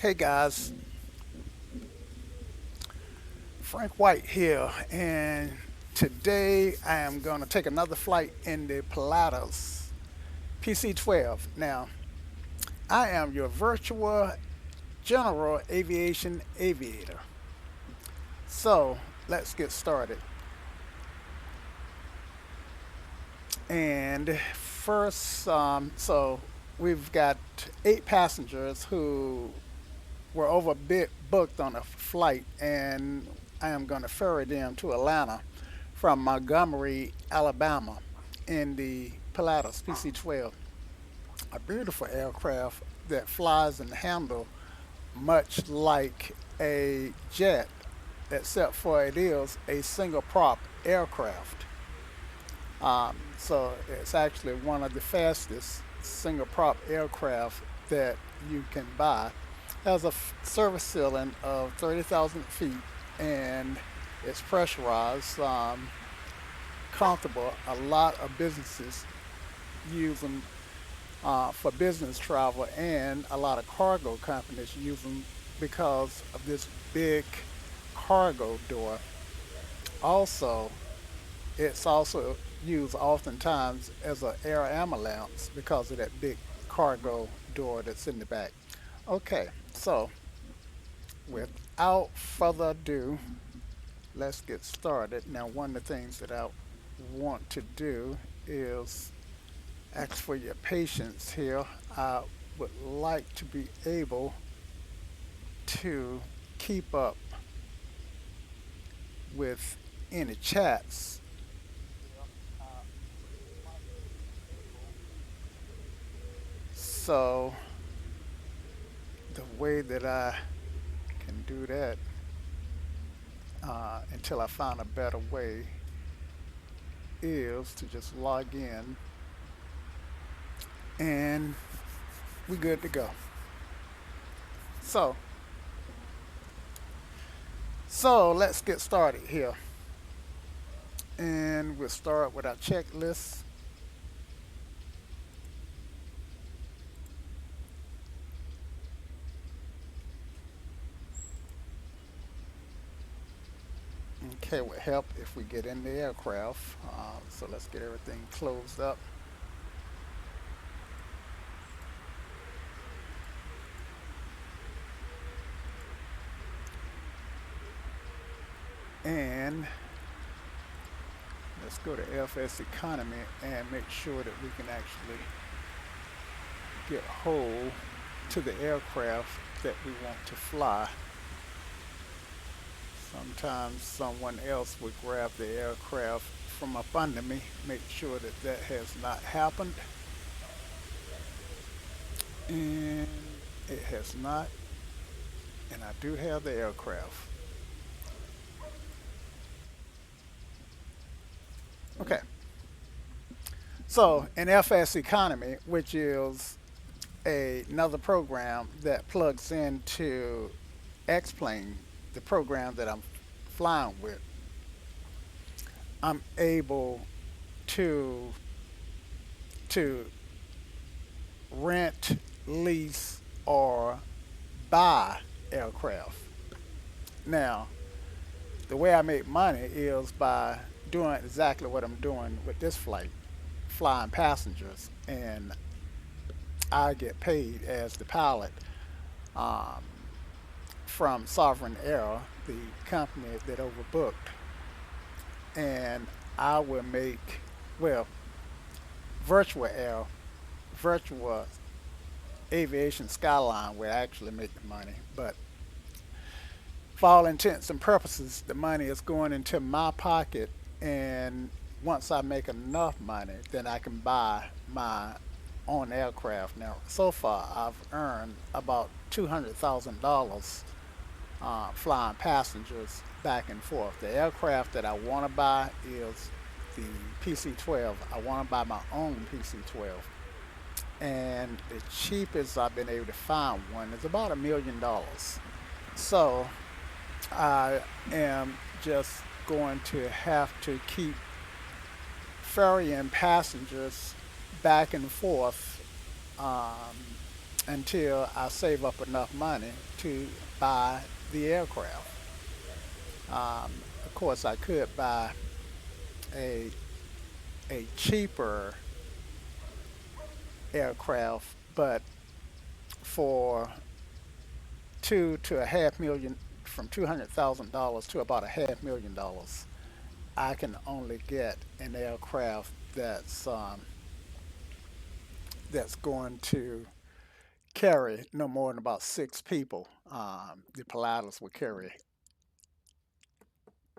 Hey guys, Frank White here, and today I am going to take another flight in the Pilatus PC-12. Now, I am your virtual general aviation aviator. So, let's get started. And first, so we've got 8 passengers who were overbooked on a flight, and I am going to ferry them to Atlanta from Montgomery, Alabama, in the Pilatus PC-12, a beautiful aircraft that flies and handles much like a jet, except for it is a single prop aircraft. So it's actually one of the fastest single prop aircraft that you can buy. Has a service ceiling of 30,000 feet, and it's pressurized, comfortable. A lot of businesses use them for business travel, and a lot of cargo companies use them because of this big cargo door. Also, it's also used oftentimes as an air ambulance because of that big cargo door that's in the back. Okay, so without further ado, let's get started. Now, one of the things that I want to do is ask for your patience here. I would like to be able to keep up with any chats. So, the way that I can do that until I find a better way is to just log in and we good to go. So, so let's get started here. And we'll start with our checklist. Okay, would help if we get in the aircraft. So let's get everything closed up. And let's go to FSEconomy and make sure that we can actually get hold to the aircraft that we want to fly. Sometimes someone else would grab the aircraft from up under me. Make sure that that has not happened. And it has not. And I do have the aircraft. Okay. So in FS Economy, which is another program that plugs into X-Plane, the program that I'm flying with, I'm able to to rent, lease, or buy aircraft. Now, the way I make money is by doing exactly what I'm doing with this flight, flying passengers, and I get paid as the pilot um, from Sovereign Air, the company that overbooked, and I will make, well, virtual air, virtual aviation skyline will actually make the money, but for all intents and purposes, the money is going into my pocket, and once I make enough money, then I can buy my own aircraft. Now, so far, I've earned about $200,000 flying passengers back and forth. The aircraft that I want to buy is the PC-12. I want to buy my own PC-12, and the cheapest I've been able to find one is about $1 million. So I am just going to have to keep ferrying passengers back and forth, um, until I save up enough money to buy the aircraft. Of course, I could buy a cheaper aircraft, but for 2 to a half million, from $200,000 to about $500,000, I can only get an aircraft that's going to carry no more than about 6 people. The Pilatus will carry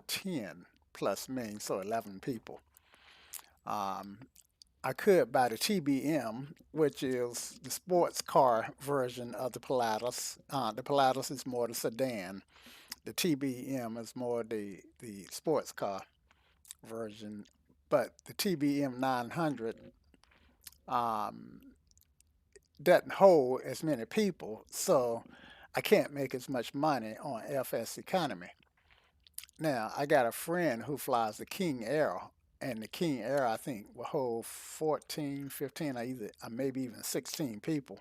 10 plus me, so 11 people. Um, I could buy the TBM, which is the sports car version of the Pilatus. The Pilatus is more the sedan. The TBM is more the sports car version. But the TBM 900 um, doesn't hold as many people, so I can't make as much money on FS Economy. Now, I got a friend who flies the King Air, and the King Air, I think, will hold 14, 15, or maybe even 16 people.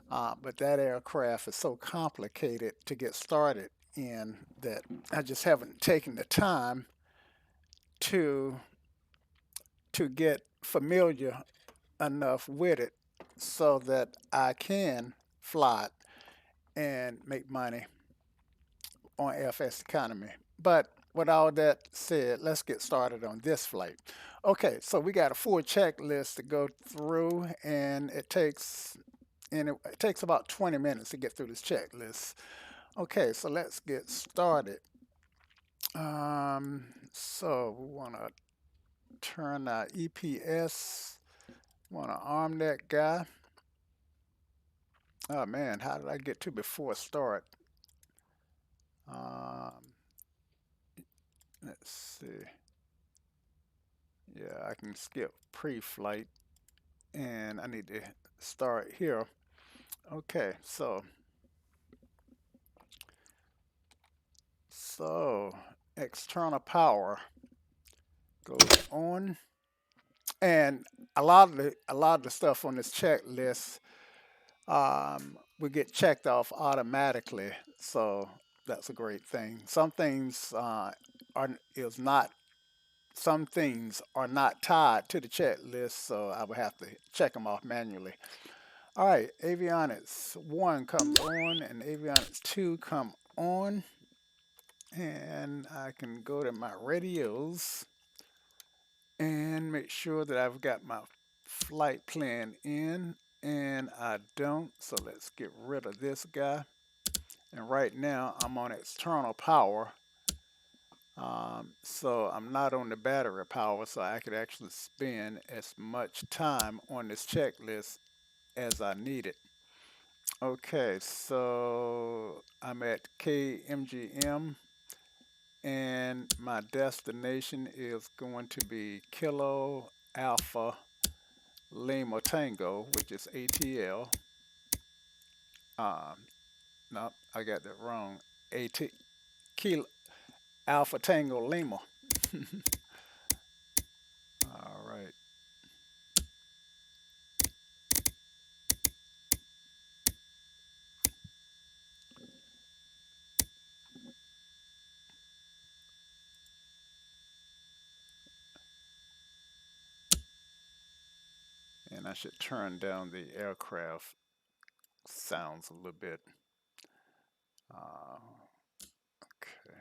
But that aircraft is so complicated to get started in that I just haven't taken the time to get familiar enough with it so that I can fly it and make money on FS Economy. But with all that said, let's get started on this flight. Okay, so we got a full checklist to go through, and it takes about 20 minutes to get through this checklist. Okay, so let's get started. So we want to turn our EPS. Want to arm that guy. Oh man, how did I get to before start? Um, let's see. Yeah, I can skip pre-flight, and I need to start here. Okay, so external power goes on, and a lot of the stuff on this checklist will get checked off automatically. So that's a great thing. Are is not some things are not tied to the checklist, so I would have to check them off manually. All right, avionics 1 comes on and avionics 2 come on, and I can go to my radios and make sure that I've got my flight plan in, and I don't, so let's get rid of this guy. And right now I'm on external power, so I'm not on the battery power, so I could actually spend as much time on this checklist as I need it. Okay, so I'm at KMGM, and my destination is going to be Kilo Alpha Lima Tango, which is ATL. Um, no, I got that wrong. AT Kilo Alpha Tango Lima. All right. And I should turn down the aircraft sounds a little bit. Uh, okay.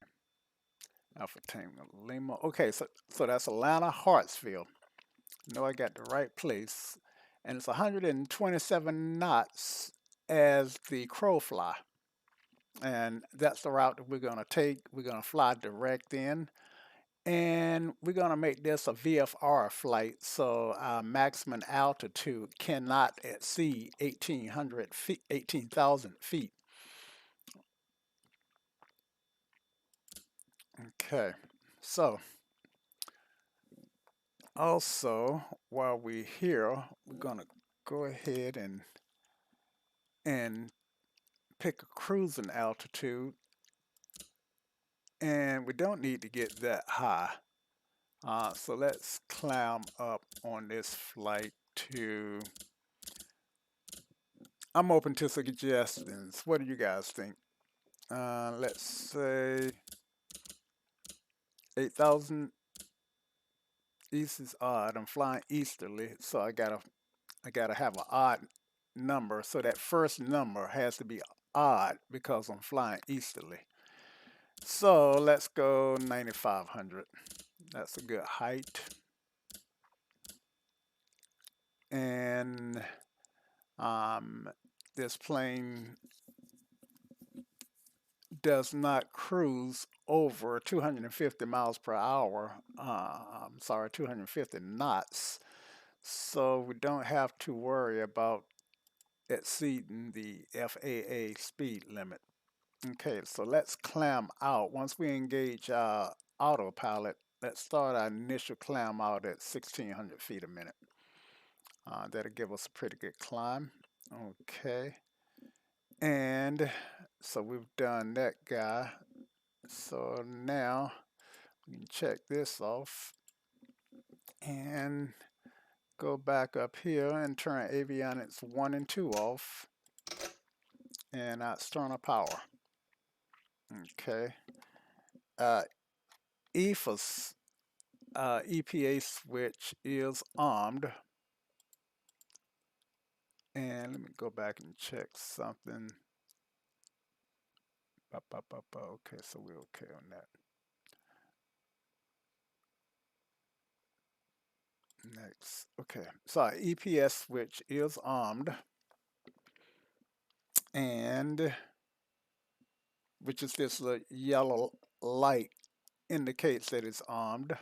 Alpha Tango Lima. Okay, so that's Atlanta Hartsfield. Know I got the right place. And it's 127 knots as the crow fly. And that's the route that we're going to take. We're going to fly direct in. And we're going to make this a VFR flight. So our maximum altitude cannot exceed 1,800 feet, 18,000 feet. Okay. So also, while we're here, we're going to go ahead and pick a cruising altitude, and we don't need to get that high. So let's climb up on this flight to I'm open to suggestions. What do you guys think? Let's say 8,000 east is odd. I'm flying easterly, so I gotta have an odd number. So that first number has to be odd because I'm flying easterly. So let's go 9,500. That's a good height. And um, this plane does not cruise over 250 miles per hour. I'm sorry, 250 knots. So we don't have to worry about exceeding the FAA speed limit. Okay, so let's climb out. Once we engage our autopilot, let's start our initial climb out at 1,600 feet a minute. That'll give us a pretty good climb. Okay, and so we've done that guy. So now we can check this off and go back up here and turn avionics 1 and 2 off and external power. Okay. Uh, EFA's EPA switch is armed. And let me go back and check something. Okay, so we're okay on that. Next. Okay, so our EPS switch is armed, and which is this little yellow light indicates that it's armed.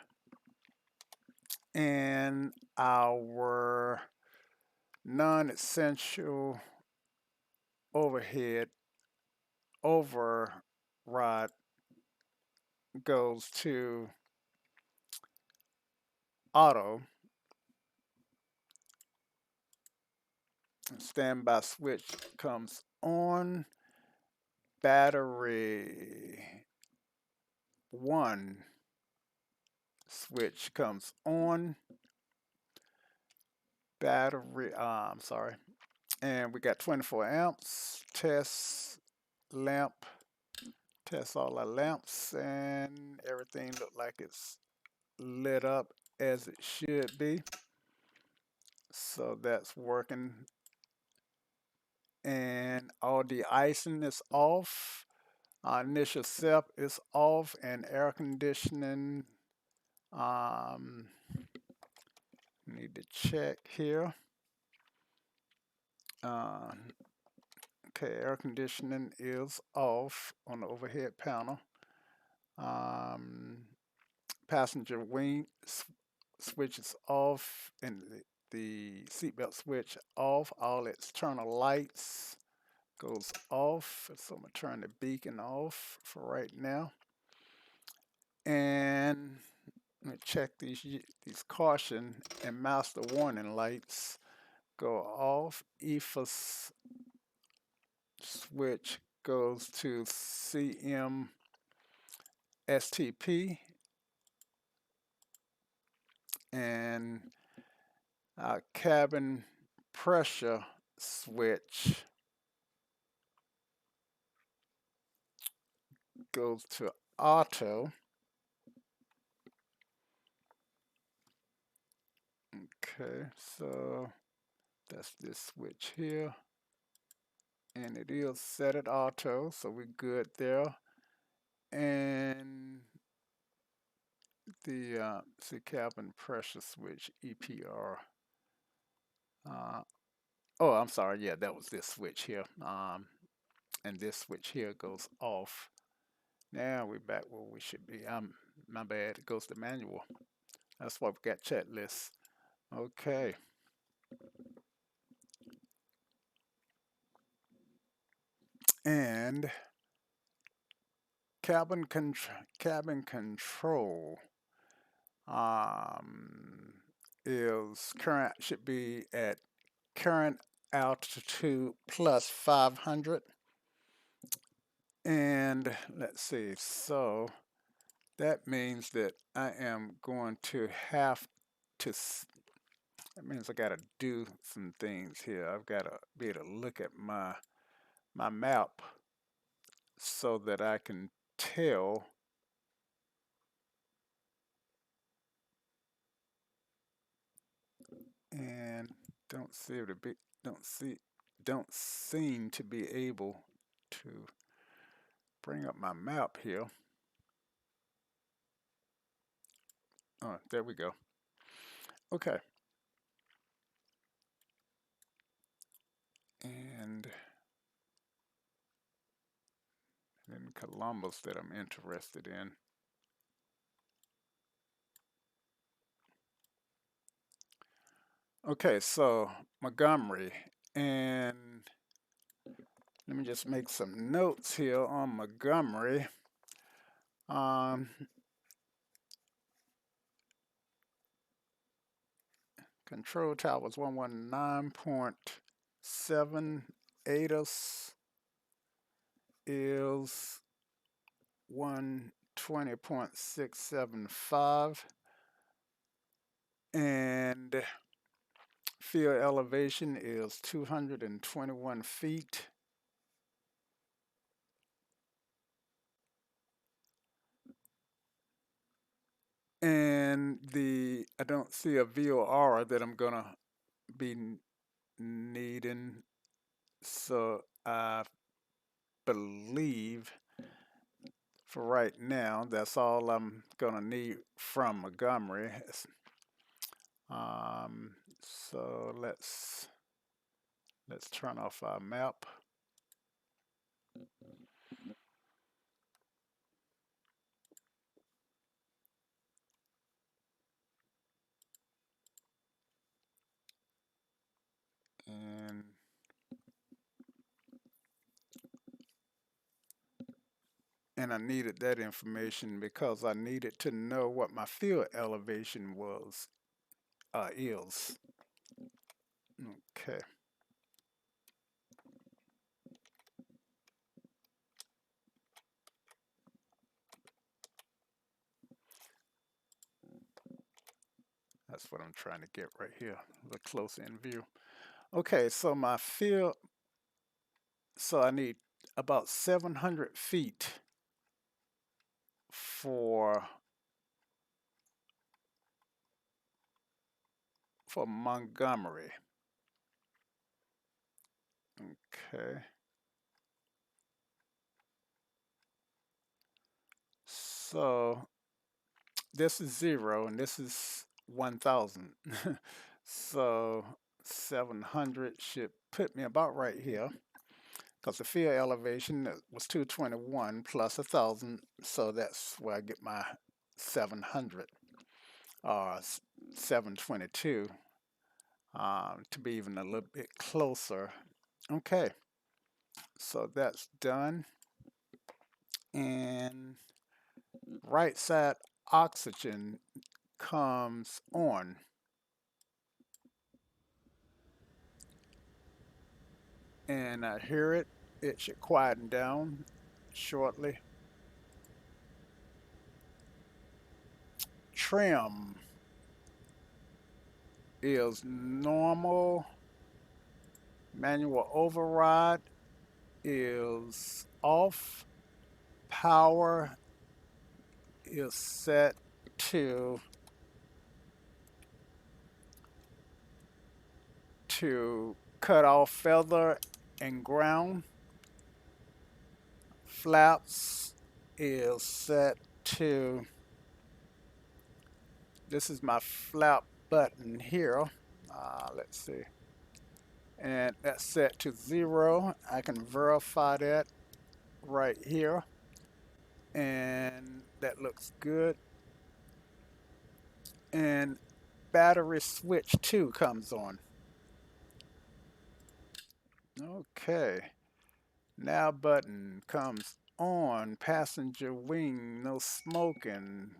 And our non-essential overhead override goes to auto. Standby switch comes on. Battery 1 switch comes on. Battery, I'm sorry. And we got 24 amps. Test lamp. Test all our lamps, and everything look like it's lit up as it should be. So that's working. And all the icing is off. Our initial SEP is off, and air conditioning. Um, Need to check here. Uh, okay, air conditioning is off on the overhead panel. Um, Passenger wing switch is off, and the seatbelt switch off. All external lights goes off. So I'm gonna turn the beacon off for right now. And let me check these caution and master warning lights go off. EFA's switch goes to CM STP, and our cabin pressure switch goes to auto. Okay, so that's this switch here, and it is set at auto, so we're good there. And the cabin pressure switch EPR. Oh, I'm sorry. Yeah, that was this switch here. And this switch here goes off. Now we're back where we should be. My bad. It goes to manual. That's why we got checklists. Okay. And cabin control um, is current should be at current altitude plus 500. And let's see. So that means that I am going to have to That means I gotta do some things here. I've gotta be able to look at my map so that I can tell and don't see to be don't see don't seem to be able to bring up my map here. Oh, there we go. Okay. And then Columbus that I'm interested in. Okay, so Montgomery. And let me just make some notes here on Montgomery. Um, Control tower was 119.7. ATIS is 120.675. And field elevation is 221 feet. And I don't see a VOR that I'm gonna be needing, so I believe for right now that's all I'm gonna need from Montgomery. Um, so let's turn off our map. And I needed that information because I needed to know what my field elevation was is. Okay. That's what I'm trying to get right here, the close in view. Okay, so my field, so I need about 700 feet for Montgomery. Okay. So this is 0 and this is 1,000. So 700 should put me about right here because the field elevation was 221 plus 1,000. So that's where I get my 700 or 722 to be even a little bit closer. Okay, so that's done. And right side oxygen comes on. And I hear it. It should quieten down shortly. Trim is normal. Manual override is off. Power is set to cut off feather and ground. Flaps is set to, this is my flap button here. Let's see. And that's set to 0. I can verify that right here. And that looks good. And battery switch 2 comes on. Okay. Now button comes on. Passenger wing, no smoking,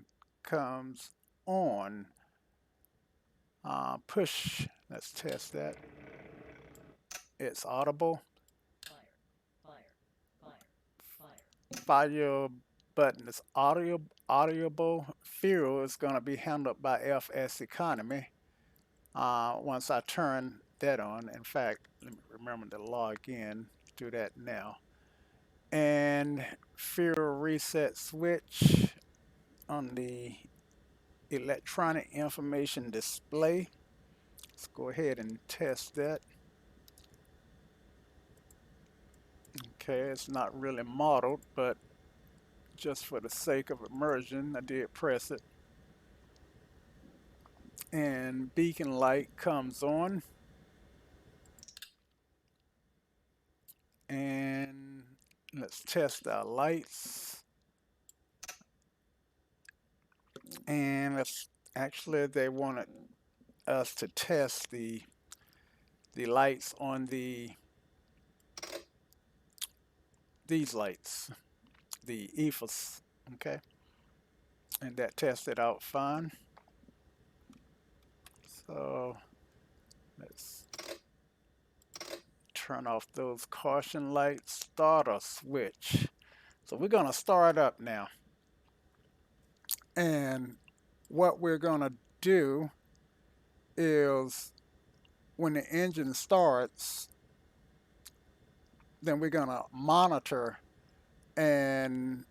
comes on. Push, let's test that. It's audible. Fire button is audible. Fuel is going to be handled by FSEconomy. once I turn that on. In fact, let me remember to log in, do that now. And fuel reset switch on the electronic information display. Let's go ahead and test that. Okay, it's not really modeled, but just for the sake of immersion, I did press it. And beacon light comes on. And let's test our lights. And let's actually, they wanted us to test the lights on these lights, the ethos. Okay, and that tested out fine. So let's turn off those caution lights, start a switch. So we're gonna start up now. And what we're gonna do is when the engine starts, then we're gonna monitor and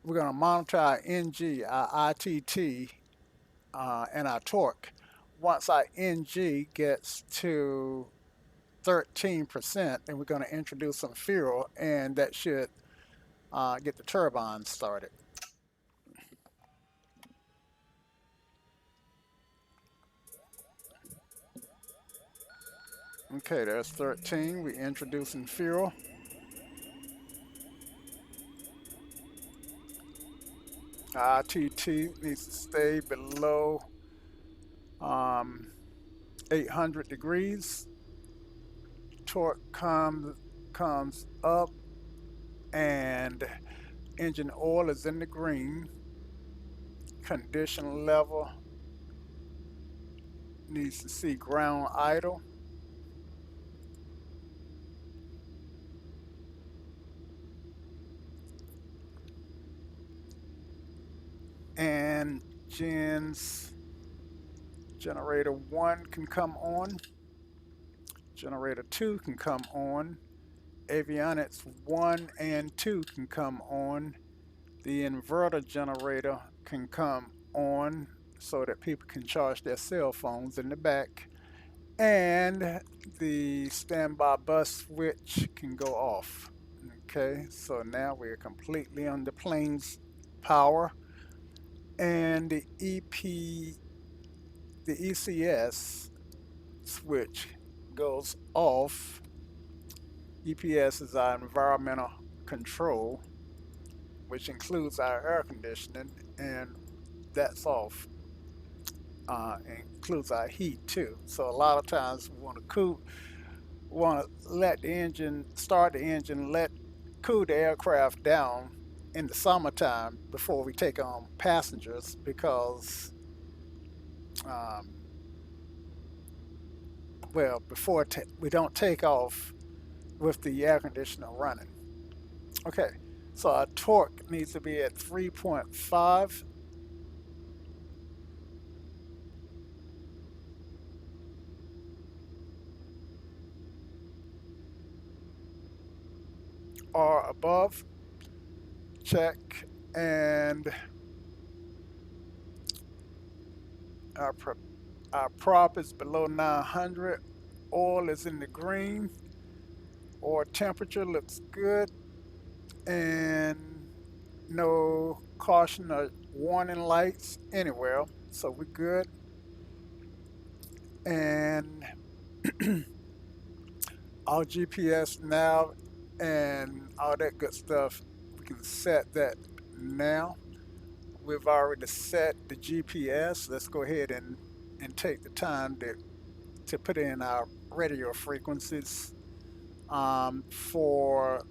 we're gonna monitor our NG, our ITT, and our torque. Once our NG gets to 13%, then we're going to introduce some fuel, and that should get the turbine started. Okay, there's 13. We're introducing fuel. ITT needs to stay below 800 degrees. Torque comes up, and engine oil is in the green. Condition level needs to see ground idle. And generator 1 can come on. Generator 2 can come on. Avionics 1 and 2 can come on. The inverter generator can come on so that people can charge their cell phones in the back. And the standby bus switch can go off. Okay, so now we're completely on the plane's power. And the ECS switch goes off. EPS is our environmental control, which includes our air conditioning, and that's off. Includes our heat too. So a lot of times we want to let the engine start the engine, cool the aircraft down in the summertime before we take on passengers because um, before we don't take off with the air conditioner running. Okay, so our torque needs to be at 3.5. Or above. Check. And our, our prop is below 900. Oil is in the green. Oil temperature looks good. And no caution or warning lights anywhere. So we're good. And our GPS nav and all that good stuff, we can set that now. We've already set the GPS. Let's go ahead and take the time to put in our radio frequencies for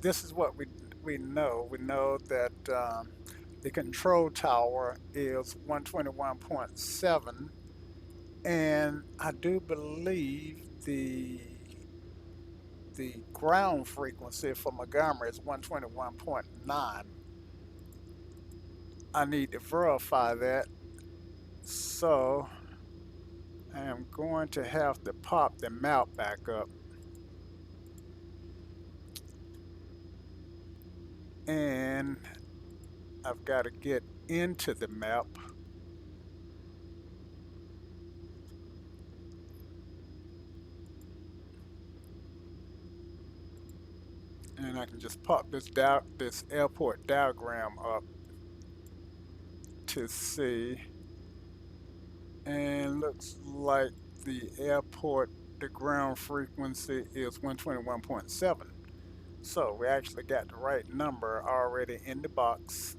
this is what we know. We know that the control tower is 121.7, and I do believe the the ground frequency for Montgomery is 121.9. I need to verify that. So I am going to have to pop the map back up. And I've got to get into the map. And I can just pop this airport diagram up to see. And looks like the airport, the ground frequency is 121.7. So we actually got the right number already in the box.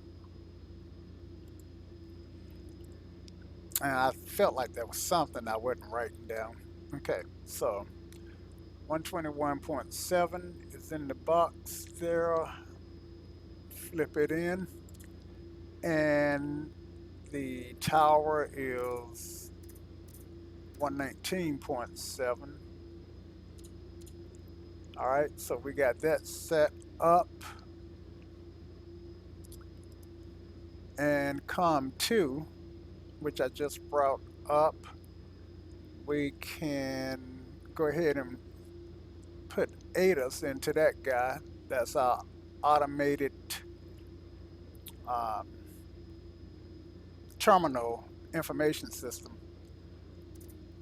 And I felt like there was something I wasn't writing down. Okay, so 121.7 is in the box there. Flip it in. And the tower is 119.7. All right, so we got that set up. And COM2, which I just brought up, we can go ahead and put ATIS into that guy. That's our automated um, terminal information system.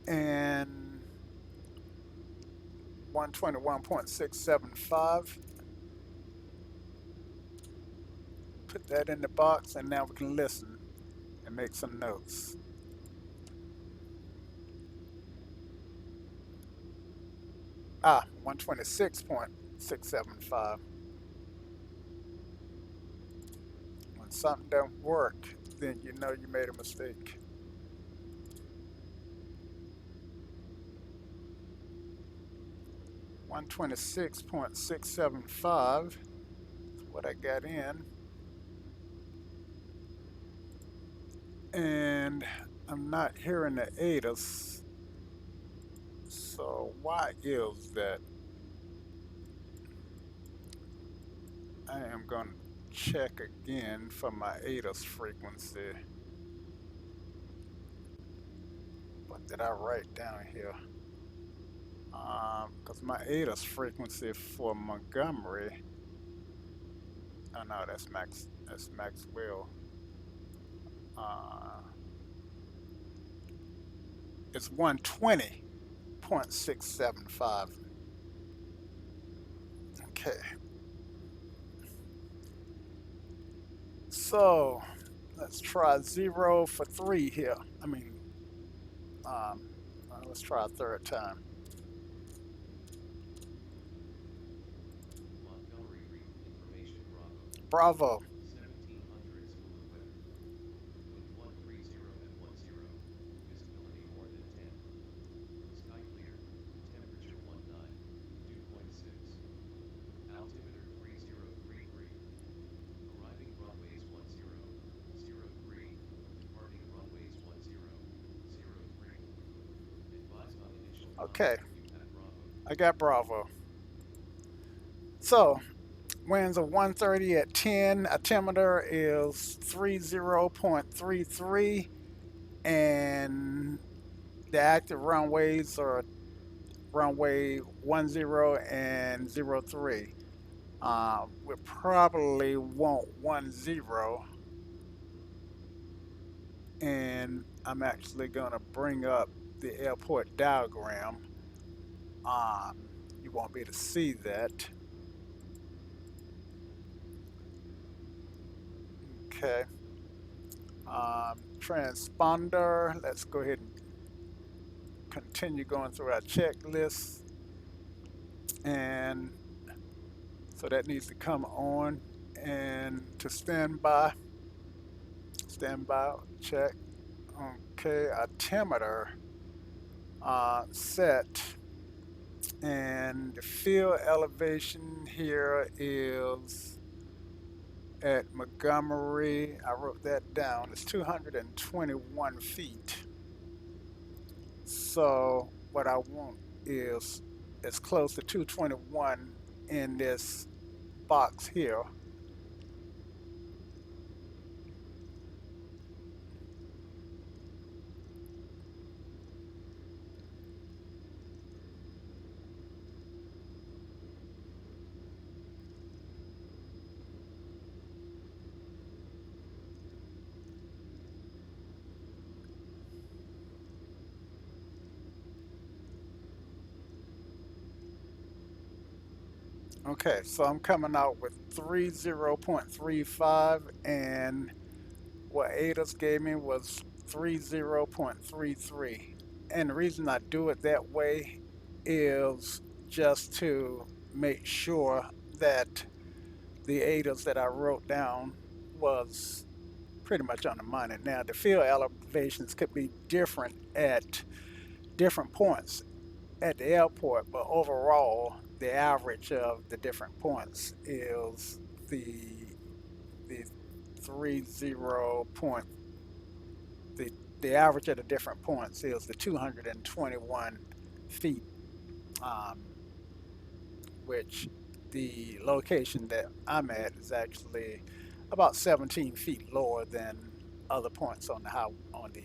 And 121.675. Put that in the box, and now we can listen and make some notes. Ah, 126.675. When something don't work, then you know you made a mistake. One 126.675 is what I got in. And I'm not hearing the ATIS. So why is that? I am going to check again for my ATIS frequency. What did I write down here? Because my ATIS frequency for Montgomery, oh no, that's Maxwell. Uh, it's 120.675. Okay. So let's try 0 for 3 here. I mean, let's try a third time. Montgomery information Bravo. 1700 smooth weather. Wind 130 at 10. Visibility more than 10. Sky clear. Temperature 19. Dew point 6. Altimeter 3033. Arriving runways 1003. Departing runways 1003. Advise on initial Okay, contact you at Bravo. I got Bravo. So winds of 130 at 10. Altimeter is 30.33. And the active runways are runway 10 and 03. We probably want 10. And I'm actually going to bring up the airport diagram. Um, you won't be able to see that. Okay. Transponder, let's go ahead and continue going through our checklist. And so that needs to come on and to stand by, check. Okay, altimeter set. And the field elevation here is at Montgomery. I wrote that down. It's 221 feet. So what I want is is close to 221 in this box here. Okay, so I'm coming out with 30.35, and what ADAS gave me was 30.33. And the reason I do it that way is just to make sure that the ADAS that I wrote down was pretty much on the money. Now, the field elevations could be different at different points at the airport, but overall, the average of the different points is the 30 point the the average of the different points is the 221 feet, um, which the location that I'm at is actually about 17 feet lower than other points on the how on the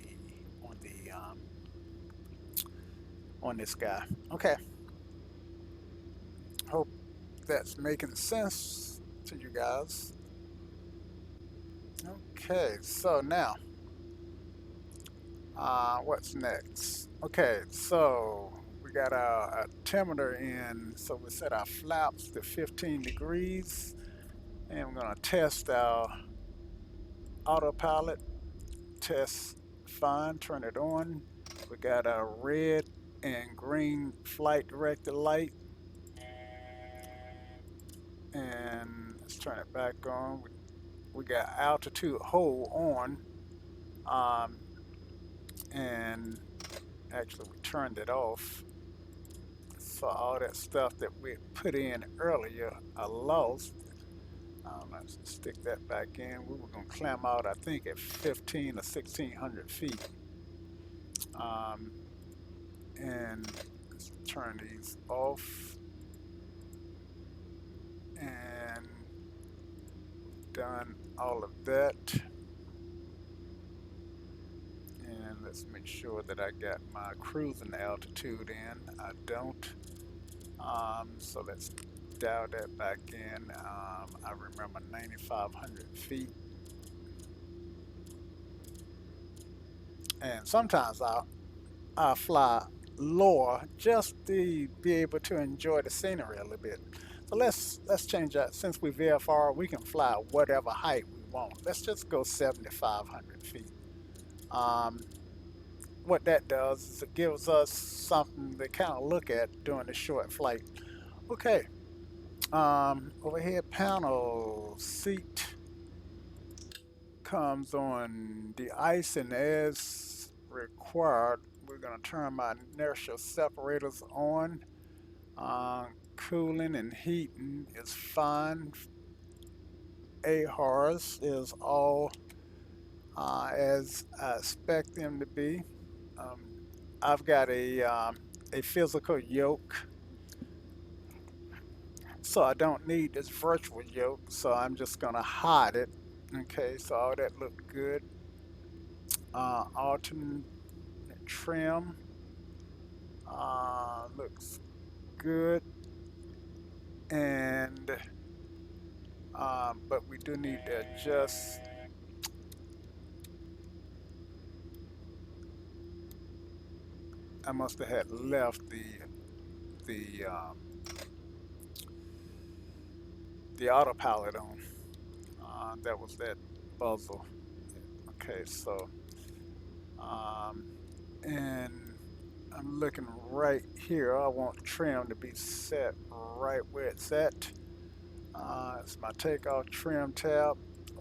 on this guy. Okay, hope that's making sense to you guys. Okay, so now, what's next? Okay, so we got our altimeter in, so we set our flaps to 15 degrees, and we're gonna test our autopilot. Test fine, turn it on. We got our red and green flight director light, and let's turn it back on. We got altitude hold on, um, and actually we turned it off. So all that stuff that we put in earlier, I lost. Let's stick that back in. We were gonna climb out, I think, at 15 or 1600 feet. Um, and let's turn these off. And done all of that. And let's make sure that I got my cruising altitude in. I don't. So let's dial that back in. I remember 9,500 feet. And sometimes I'll fly lower just to be able to enjoy the scenery a little bit. So let's change that. Since we VFR, we can fly whatever height we want. Let's just go 7,500 feet. Um, what that does is it gives us something to kind of look at during the short flight. Okay, overhead panel seat comes on the ice, and as required, we're going to turn my inertial separators on. Cooling and heating is fine. AHRS is all as I expect them to be. Um, I've got a physical yoke, so I don't need this virtual yoke, so I'm just gonna hide it. Okay, so all that looked good. Alternate trim looks good, and but we do need to adjust. I must have had left the the autopilot on. That was that puzzle. Okay, so um, and I'm looking right here. I want trim to be set right where it's at. It's my takeoff trim tab.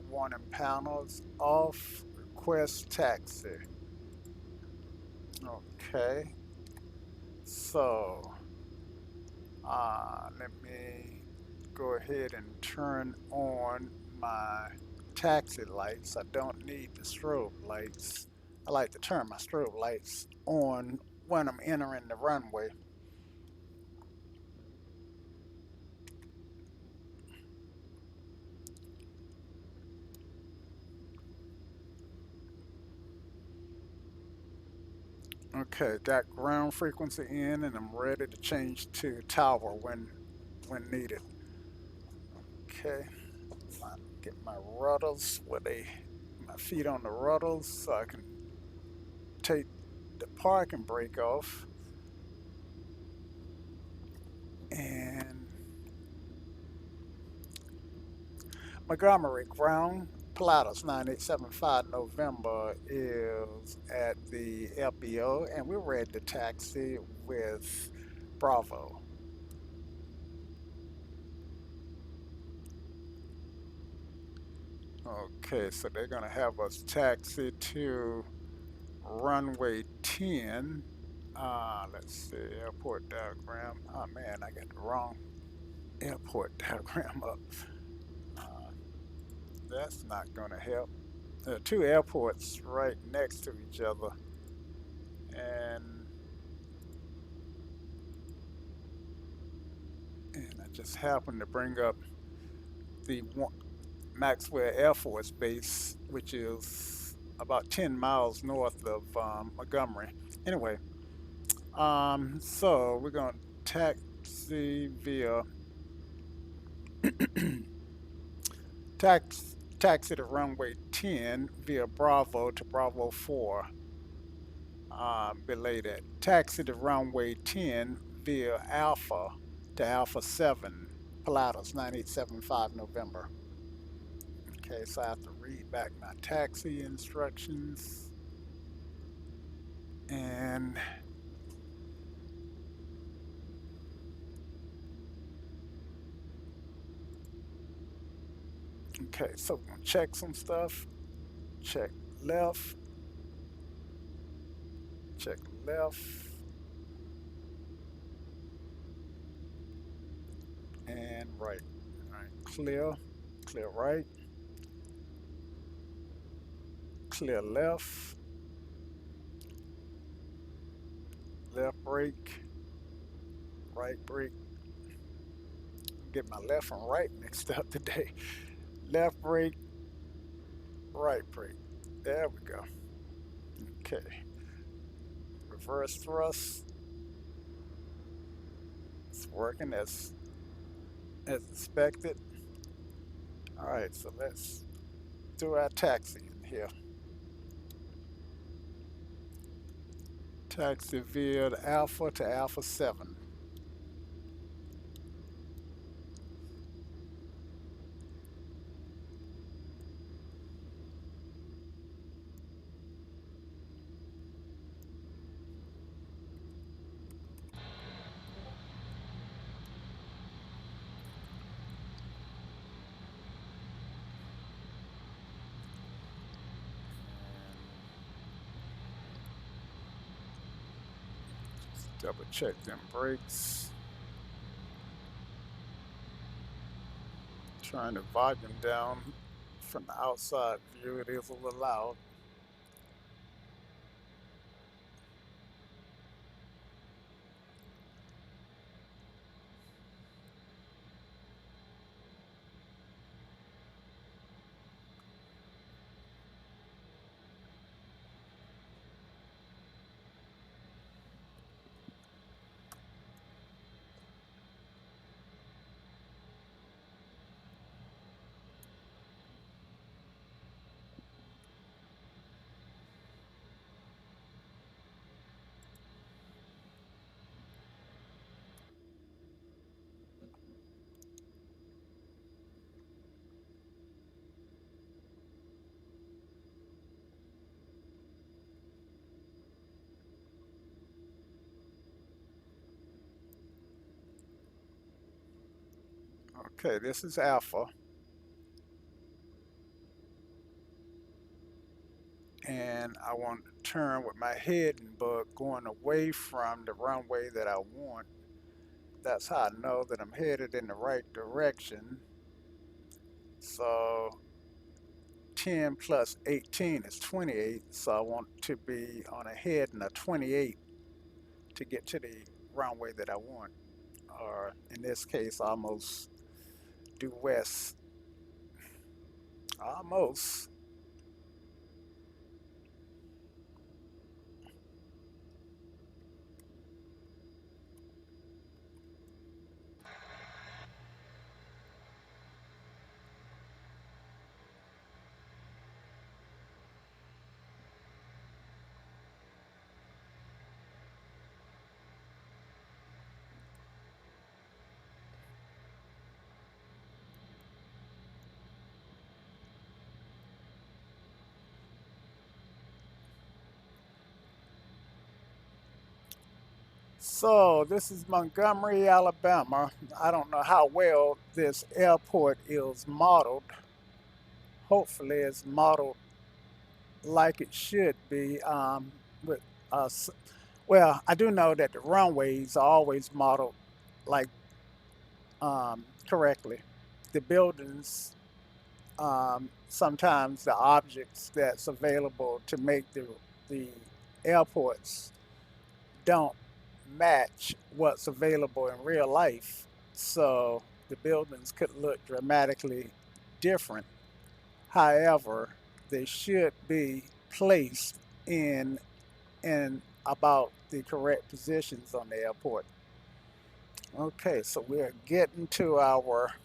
Warning panels off. Request taxi. Okay, so let me go ahead and turn on my taxi lights. I don't need the strobe lights. I like to turn my strobe lights on when I'm entering the runway. Okay, got ground frequency in, and I'm ready to change to tower when needed. Okay, get my rudders where they my feet on the rudders so I can take the parking brake off. And Montgomery ground, Pilatus 9875 November is at the LBO, and we're ready to taxi with Bravo. Okay, so they're gonna have us taxi to runway 10. Let's see, airport diagram. Oh man, I got the wrong airport diagram up. Uh, that's not gonna help. There are two airports right next to each other, and I just happened to bring up the Maxwell Air Force Base, which is about 10 miles north of Montgomery. Anyway, so we're going to taxi via taxi to runway 10 via Bravo to Bravo 4. Belay that. Taxi to runway 10 via Alpha to Alpha 7, Pilatus 9875 November. Okay, so I have to read back my taxi instructions. And okay, so we're gonna check some stuff. Check left, check left, and right. All right, clear, clear right, clear left, left brake, right brake. Get my left and right mixed up today. Left brake, right brake. There we go. Okay, reverse thrust. It's working as expected. All right, so let's do our taxiing here. Taxi via the Alpha to Alpha 7. Just double check them brakes. Trying to volume down from the outside view. It is a little loud. Okay, this is Alpha. And I want to turn with my head and bug going away from the runway that I want. That's how I know that I'm headed in the right direction. So 10 plus 18 is 28. So I want to be on a head in a 28 to get to the runway that I want. Or in this case, almost due west. Almost. So this is Montgomery, Alabama. I don't know how well this airport is modeled. Hopefully, it's modeled like it should be. With us, well, I do know that the runways are always modeled like correctly. The buildings, sometimes the objects that's available to make the airports don't match what's available in real life. So the buildings could look dramatically different. However, they should be placed in about the correct positions on the airport. Okay, so we're getting to our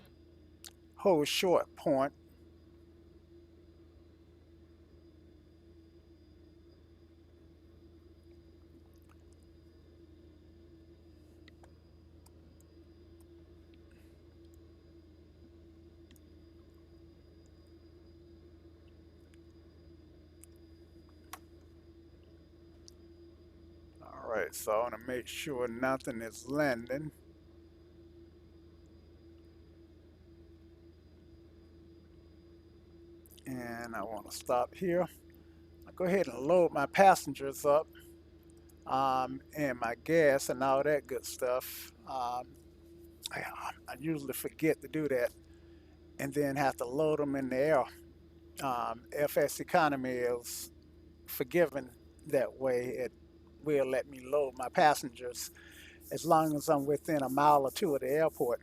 whole short point. All right, so I want to make sure nothing is landing, and I want to stop here. I'll go ahead and load my passengers up, and my gas and all that good stuff. I, I usually forget to do that and then have to load them in the air. FSEconomy is forgiving that way. It will let me load my passengers as long as I'm within a mile or two of the airport.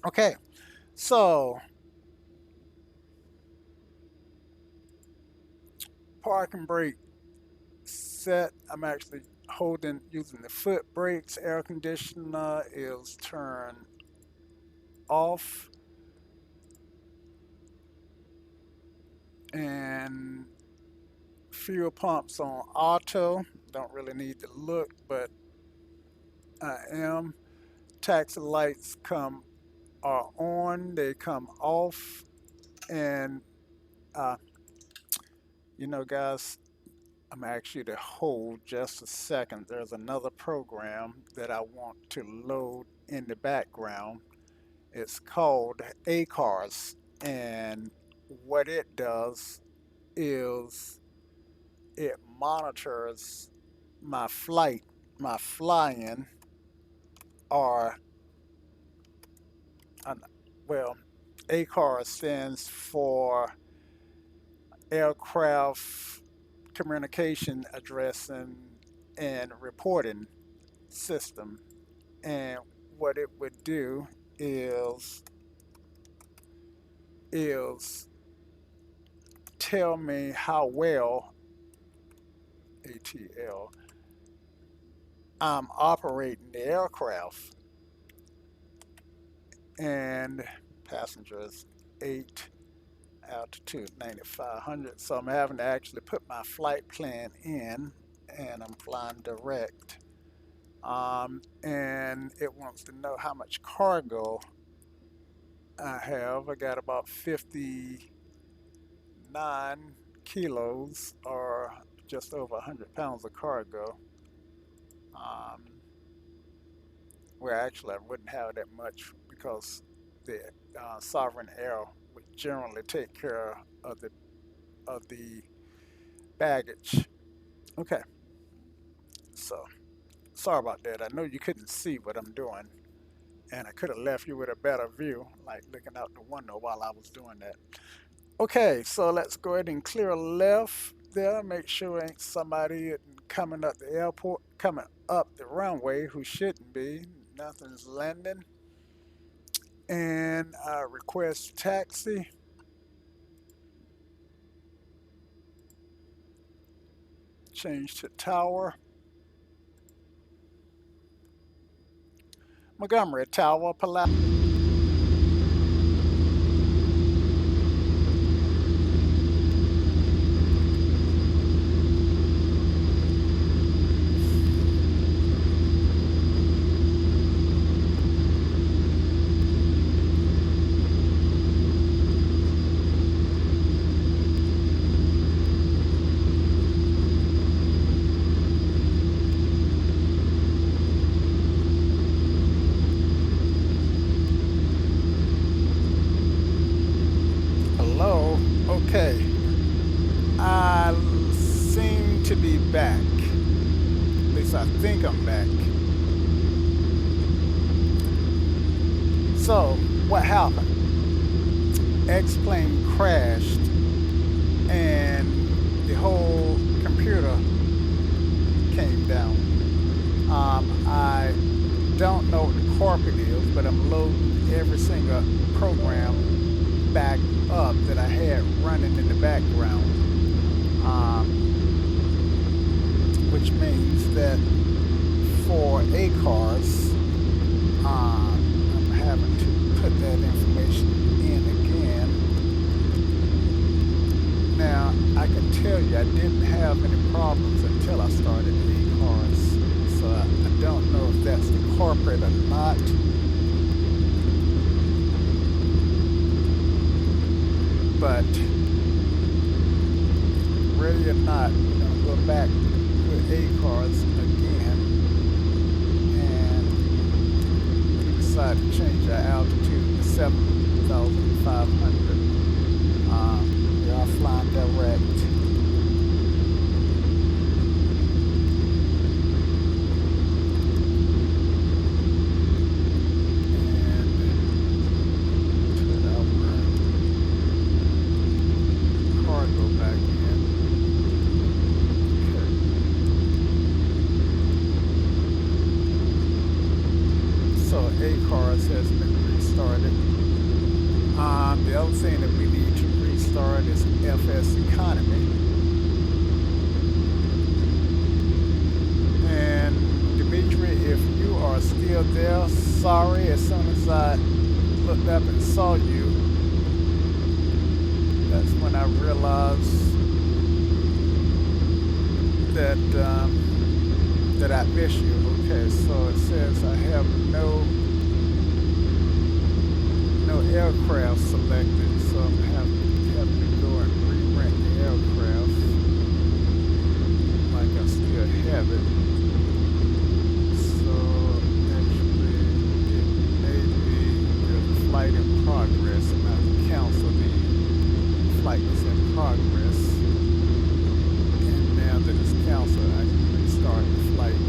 Okay, so parking brake set. I'm actually holding using the foot brakes. Air conditioner is turned off, and fuel pumps on auto. Don't really need to look, but I am. Taxi lights come are on, they come off, and uh, guys, I'm actually to hold just a second. There's another program that I want to load in the background. It's called ACARS, and what it does is it monitors my flight, my flying, or uh, well, ACARS stands for Aircraft Communication Addressing and Reporting System. And what it would do is is tell me how well ATL I'm operating the aircraft, and passengers 8, altitude 9,500. So I'm having to actually put my flight plan in, and I'm flying direct. And it wants to know how much cargo I have. I got about 59 kilos, or just over 100 pounds of cargo. Um, well, actually, I wouldn't have that much because the Sovereign Air would generally take care of the baggage. Okay, so sorry about that. I know you couldn't see what I'm doing, and I could have left you with a better view, like looking out the window while I was doing that. Okay, so let's go ahead and clear left there. Make sure ain't somebody coming up the airport, coming up the runway who shouldn't be. Nothing's landing. And I request taxi. Change to tower. Montgomery Tower, Pilatus. Okay, I seem to be back. At least I think I'm back. So, what happened? X-plane crashed and the whole computer came down. I don't know what the corporate is, but I'm loading every single program back up that I had running in the background, which means that for ACARS, I'm having to put that information in again. Now, I can tell you I didn't have any problems until I started ACARS, so I don't know if that's the corporate or not. But ready or not, we're going to go back with ACARS again, and we decided to change our altitude to 7,500. We are flying direct. ACARS has been restarted. The other thing that we need to restart is FSEconomy. And Dimitri, if you are still there, sorry, as soon as I looked up and saw you, that's when I realized that that I miss you. Okay, so it says I have no aircraft selected, so I'm having to go and re-rent the aircraft. Like I still have it. So actually, it may be there's a flight in progress, and I cancel the flight that's in progress. And now that it's canceled, I can restart the flight.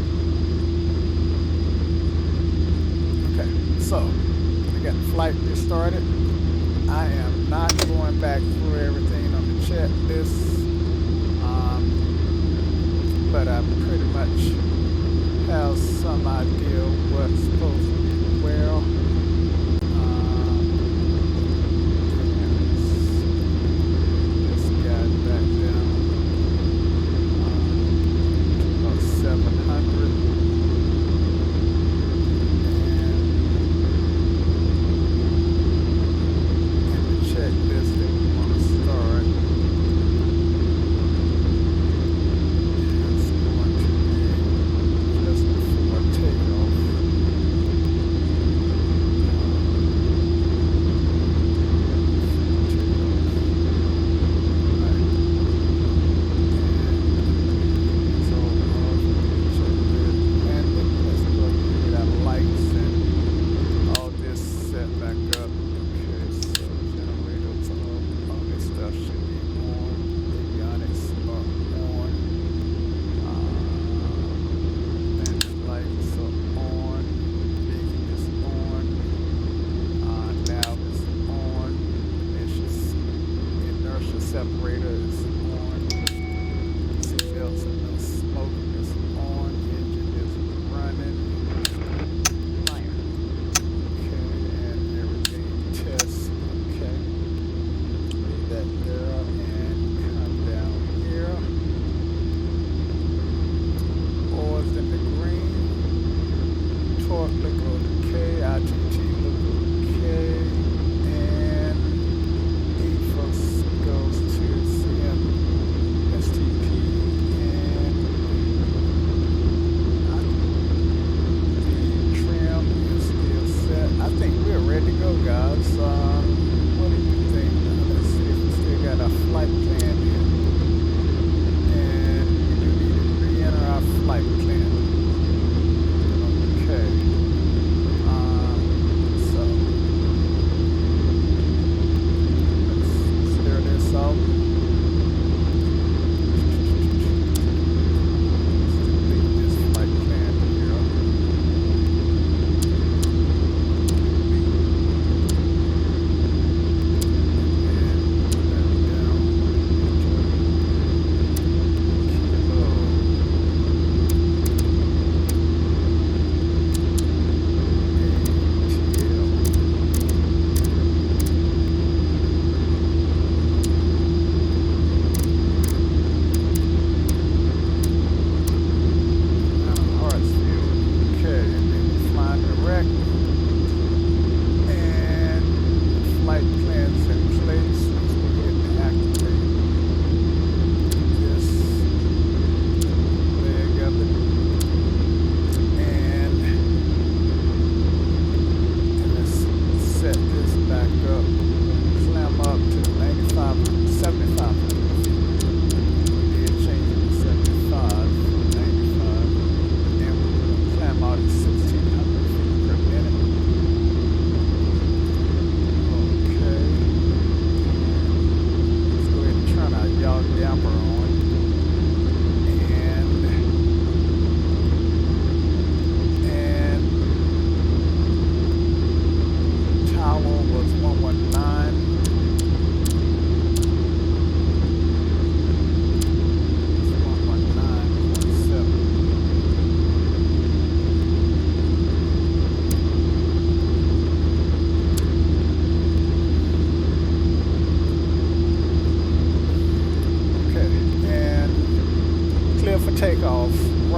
Okay, so we got the flight restarted. I am not going back through everything on the checklist, but I pretty much have some idea what's supposed to be where. This guy back down to about 700. Checklist that we want to start. It's going to be just before takeoff. Right. And so checklist landing. Let's go get our lights and all this set back up. Okay, so generators up, all this stuff should be on. Avionics are on. Landing lights are on. Beacon is on. Nav is on. Inertia separator is on. Seatbelts and no smoke is on. Engine is running. Fire. Okay, and everything tests. Okay. Leave that there and come down here. Oars in the green. Torque look okay. ITT look okay. And EFOS goes to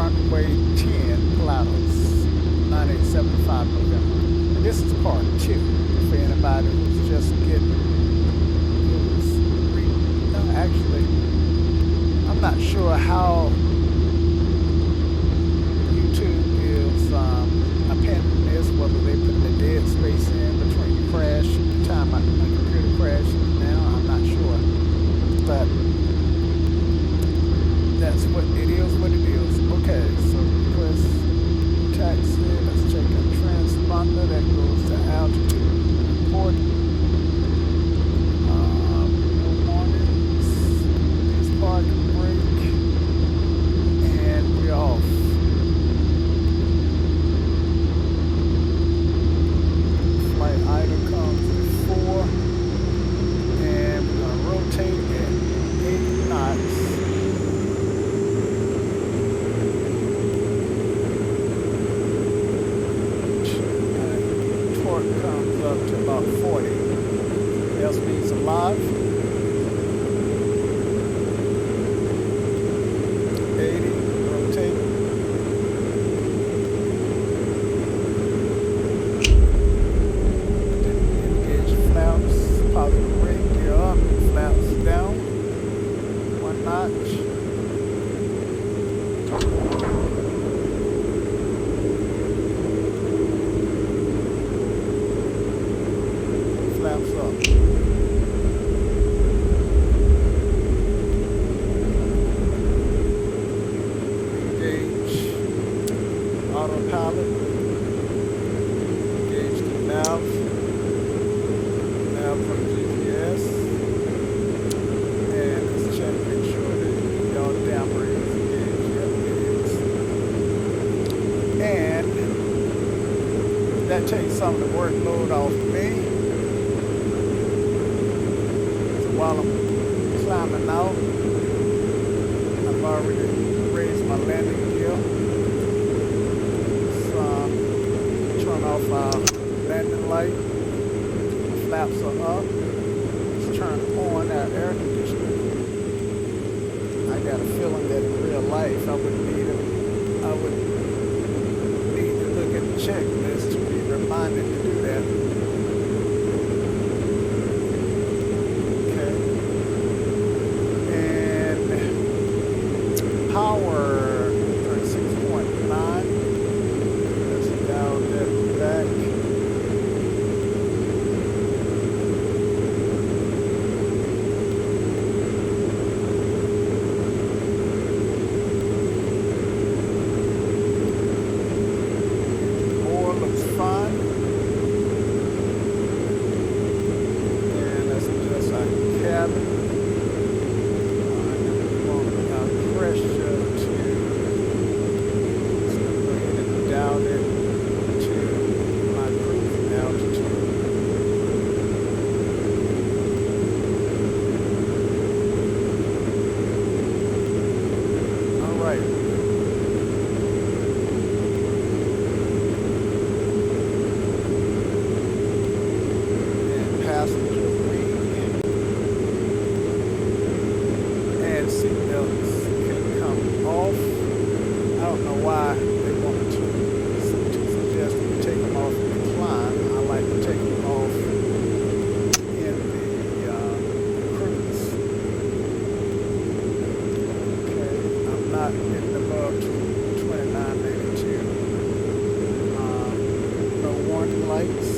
runway 10, Pilatus, 9875 November. And this is part two for anybody who's just no, actually, I'm not sure how YouTube is appending this, whether they put the dead space in between the crash and the time my computer crashed now, I'm not sure. But that's what it is. Okay, so request taxi, let's check a transponder that goes to altitude report. No warnings, please park and brake, and we're off. Flight idle comes at 4, and we're going to rotate at 8 knots. Torque comes up to about 40. Airspeed's alive. 80, rotate. Engage flaps, positive rate, gear up, flaps down. 1 notch. Flaps up. Engage autopilot. Engage the nav. Nav from GPS. And let's check, make sure that y'all damper is engaged. Yep, it is. And that takes some of the workload off me. While I'm climbing out, I've already raised my landing gear. So turn off our landing light. The flaps are up. Let's turn on our air conditioner. I got a feeling that in real life I would need to look at the checklist to be reminded to do that. Power 36.9. Let's dial that back. Oil looks fine. And let's adjust our cabin. Pressure down it to my cruising altitude. All right. And passenger wing and seatbelts can come off. I don't know why they wanted to suggest that we take them off in the climb. I like to take them off in the cruise. Okay, I'm not getting above 2992. No warning lights.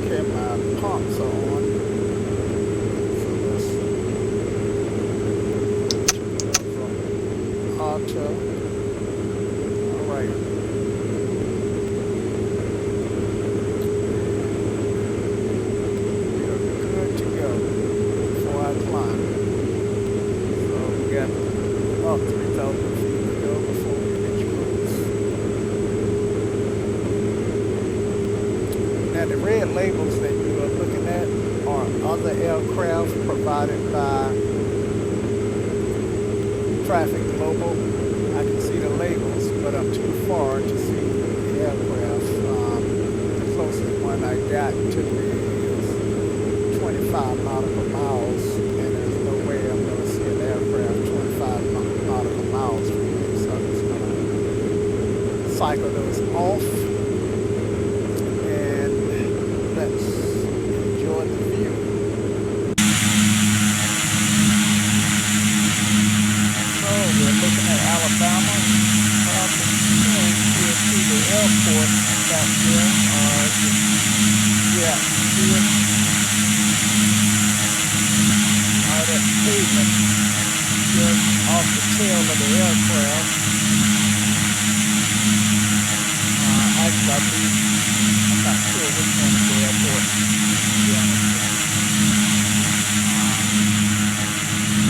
Okay, my pumps are on. Auto. All right. We are good to go before I climb. So we got about 3,000 feet to go before we reach cruise. Now the red labels that you are looking at are other aircraft provided by Traffic Global. I can see the labels, but I'm too far to see the aircraft. The closest one I got to me is 25 nautical miles, and there's no way I'm going to see an aircraft 25 cycle those off, and let's enjoy the view. So we're looking at Alabama, probably soon here to the airport back there. Yeah, see it? All that pavement just off the tail of the aircraft. Actually, I believe, I'm not sure which one is the airport, to be honest with you.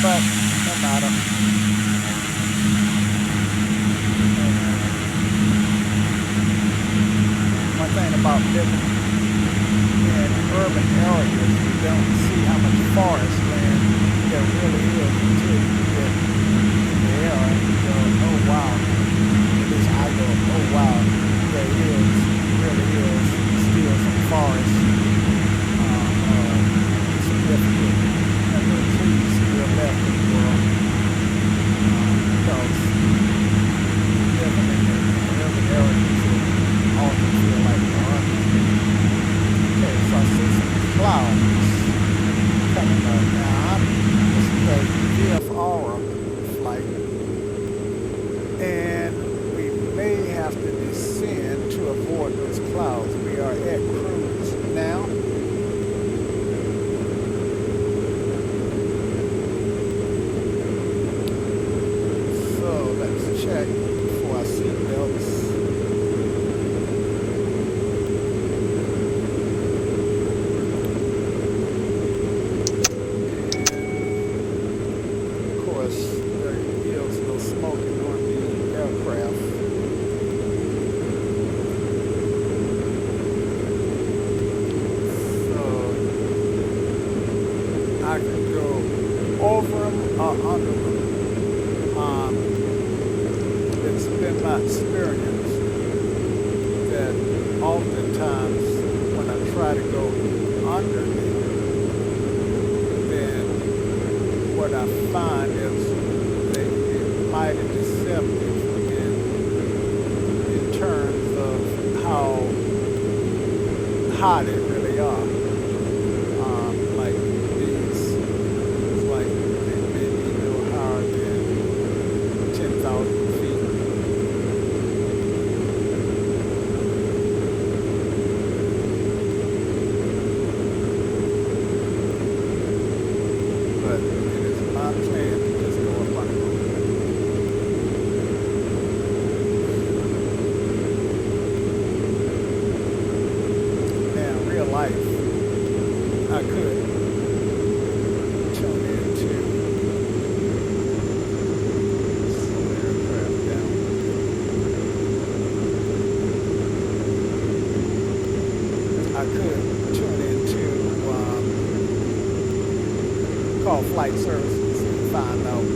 But no matter. One thing about living in urban areas, you don't see how much forest land there really is until you get in the air and you go, oh wow. At least I go, oh wow, there really is still some forest, significant number of trees still left in the world. Because living in the urban areas, it often feel like garbage. Okay, so I see some clouds coming up now. This is a VFR flight, and we may have to descend to avoid those clouds. We are at cruise now. So let's check for our seatbelts. I could go over them or under them. It's been my experience that oftentimes when I try to go under them, then what I find is they get mighty deceptive in terms of how high they really are. Like these, it's like they may be no higher than 10,000 feet. But it is my plan to just go up under them. Now, in real life, I could tune into some aircraft down. I could tune into call flight services and find out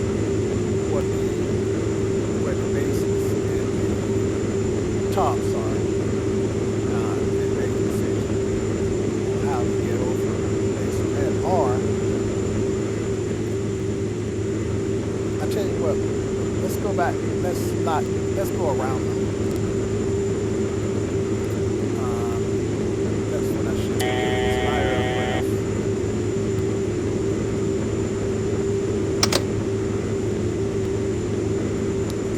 what where the bases and the tops are, and make a decision on how to get over based on that. Or I tell you what, let's go back. Let's go around them. That's what I should do. It's my aircraft.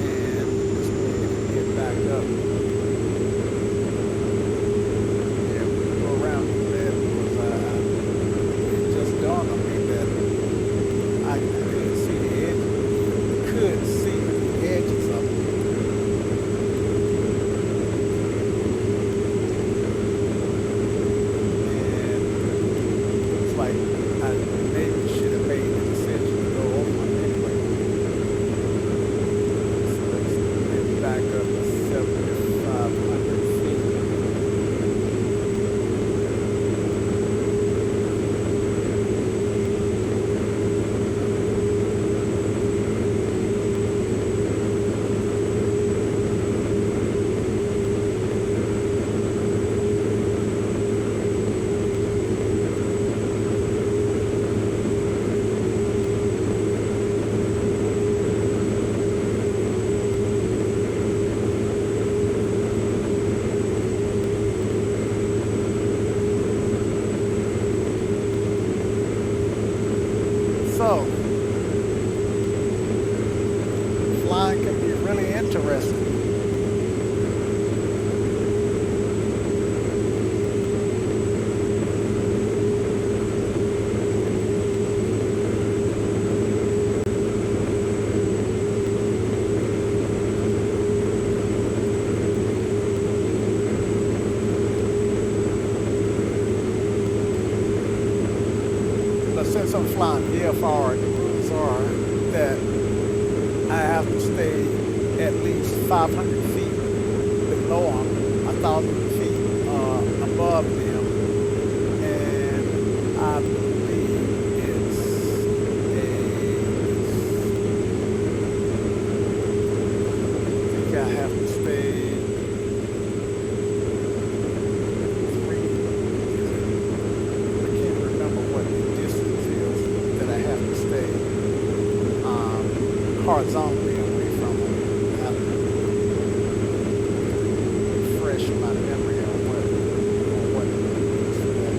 And let's go ahead and get back up. Yeah, we can go around that because it just dawned on me that I couldn't see the edges. Could see the edges of it. since I'm flying VFR, the rules are that I have to stay at least 500 feet below them, 1,000 feet above them, and I believe it's I think I have to stay three. I can't remember what the distance is that I have to stay horizontally away from them. I have to refresh my memory on what it is for that.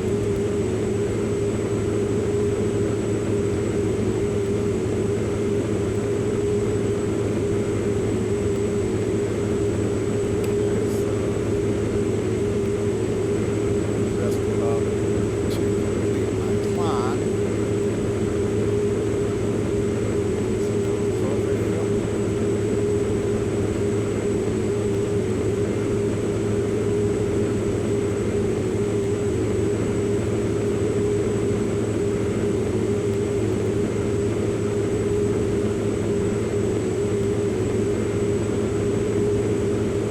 Best of luck to complete my climb. So over here.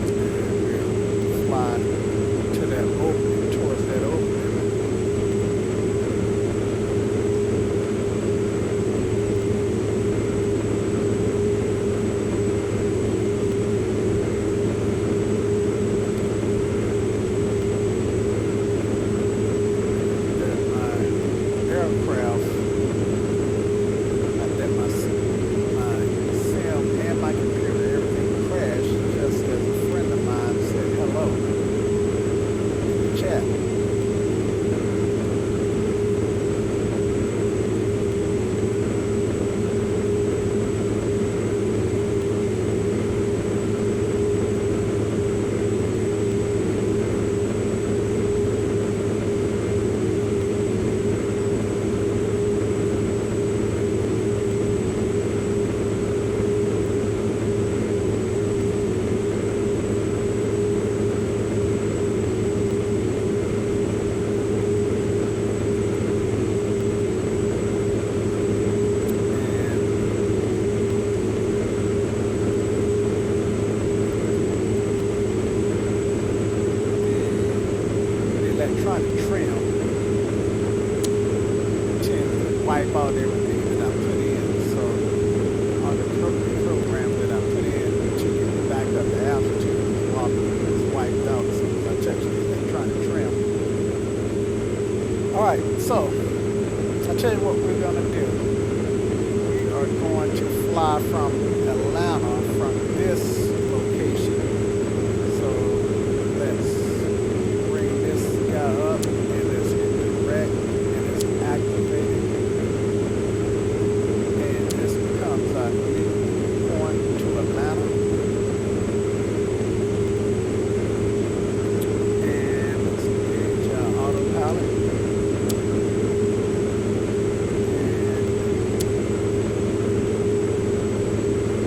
And we'll fly to that opening, towards that opening. That my aircraft, not that my sim and my computer, everything crashed just as a friend of mine said hello in the chat. The electronic trim tends to wipe out everything that I put in. So on the program that I put in to get it back up to altitude, it's wiped out as soon as I touch the electronic trim. All right, so I'll tell you what we're gonna do. We are going to fly from Atlanta from this location. So let's bring this guy up and let's hit direct and it's activated. And this becomes our new point to Atlanta. And let's engage our autopilot. And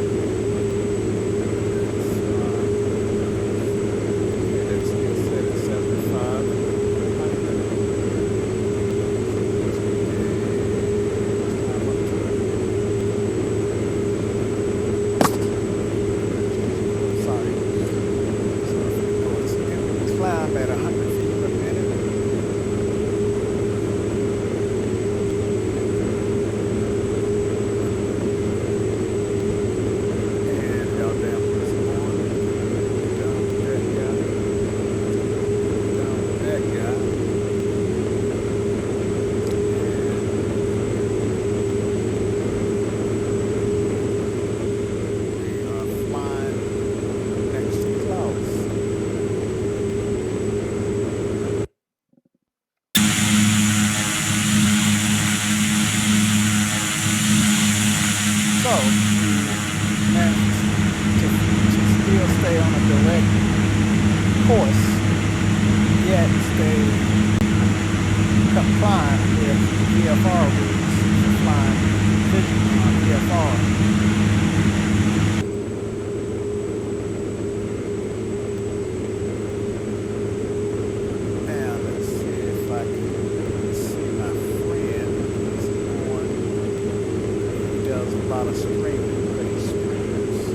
lot of streaming, but he streams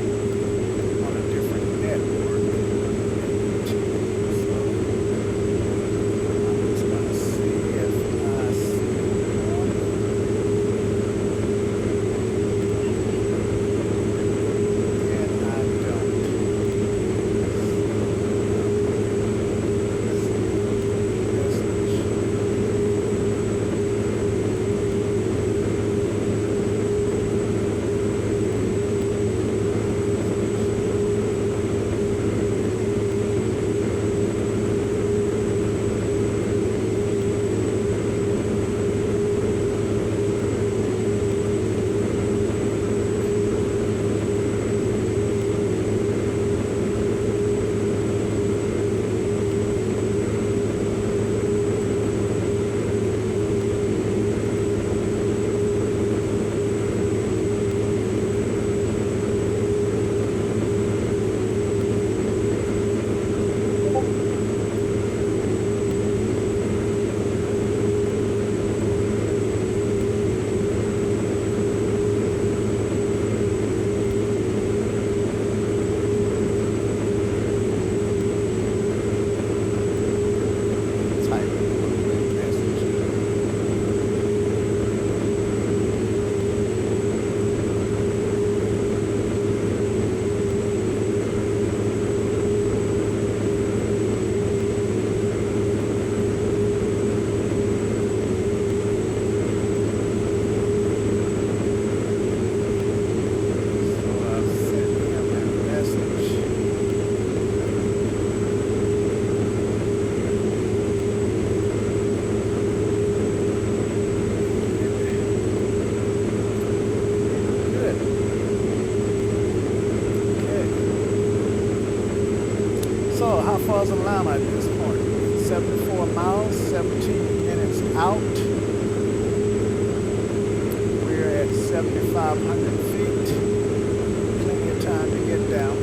on a different network. So I'm just gonna see if I see one. And I don't. So how far is Atlanta at this point? 74 miles, 17 minutes out. We're at 7,500 feet. Plenty of time to get down.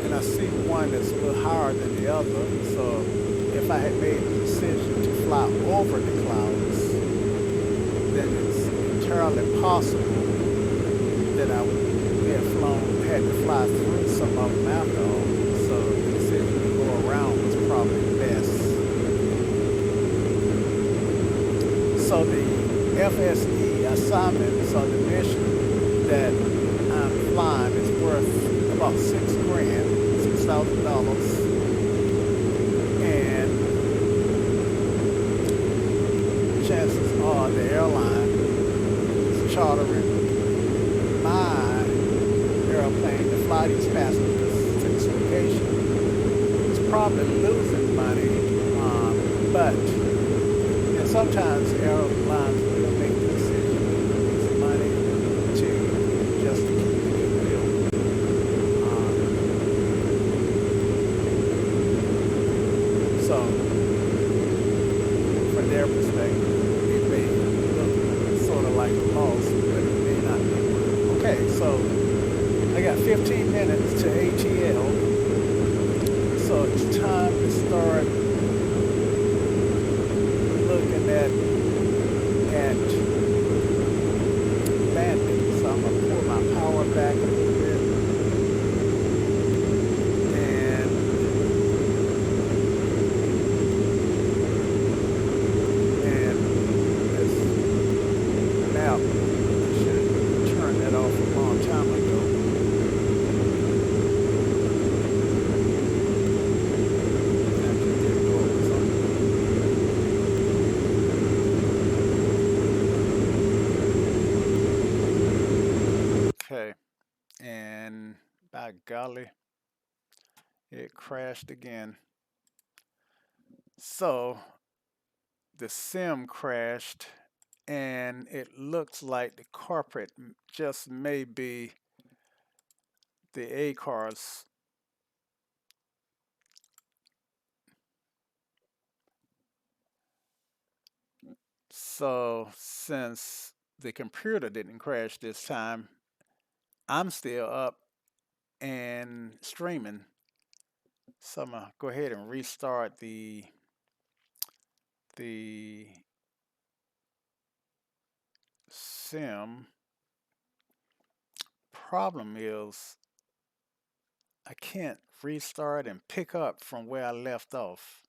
And I see one that's a little higher than the other. So if I had made the decision to fly over the clouds, then it's entirely possible that I would had to fly through some of them after all. So the decision to go around was probably best. So the FSE assignment, so the mission that I'm flying is worth about $6,000, and chances are the airline is chartering my airplane to fly these passengers to this location. It's probably losing money, but and sometimes airlines will make the decision to lose money to just to keep the goodwill. So, from their perspective, it may look sort of like a loss, but it may not be. Okay, so I got 15 minutes to ATL, so it's time to start looking at landing. So I'm gonna pull my power back a little bit, and Okay, and by golly, it crashed again. So the sim crashed, and it looks like the culprit just may be the ACARS. So since the computer didn't crash this time, I'm still up and streaming. So I'm gonna go ahead and restart the sim. Problem is I can't restart and pick up from where I left off.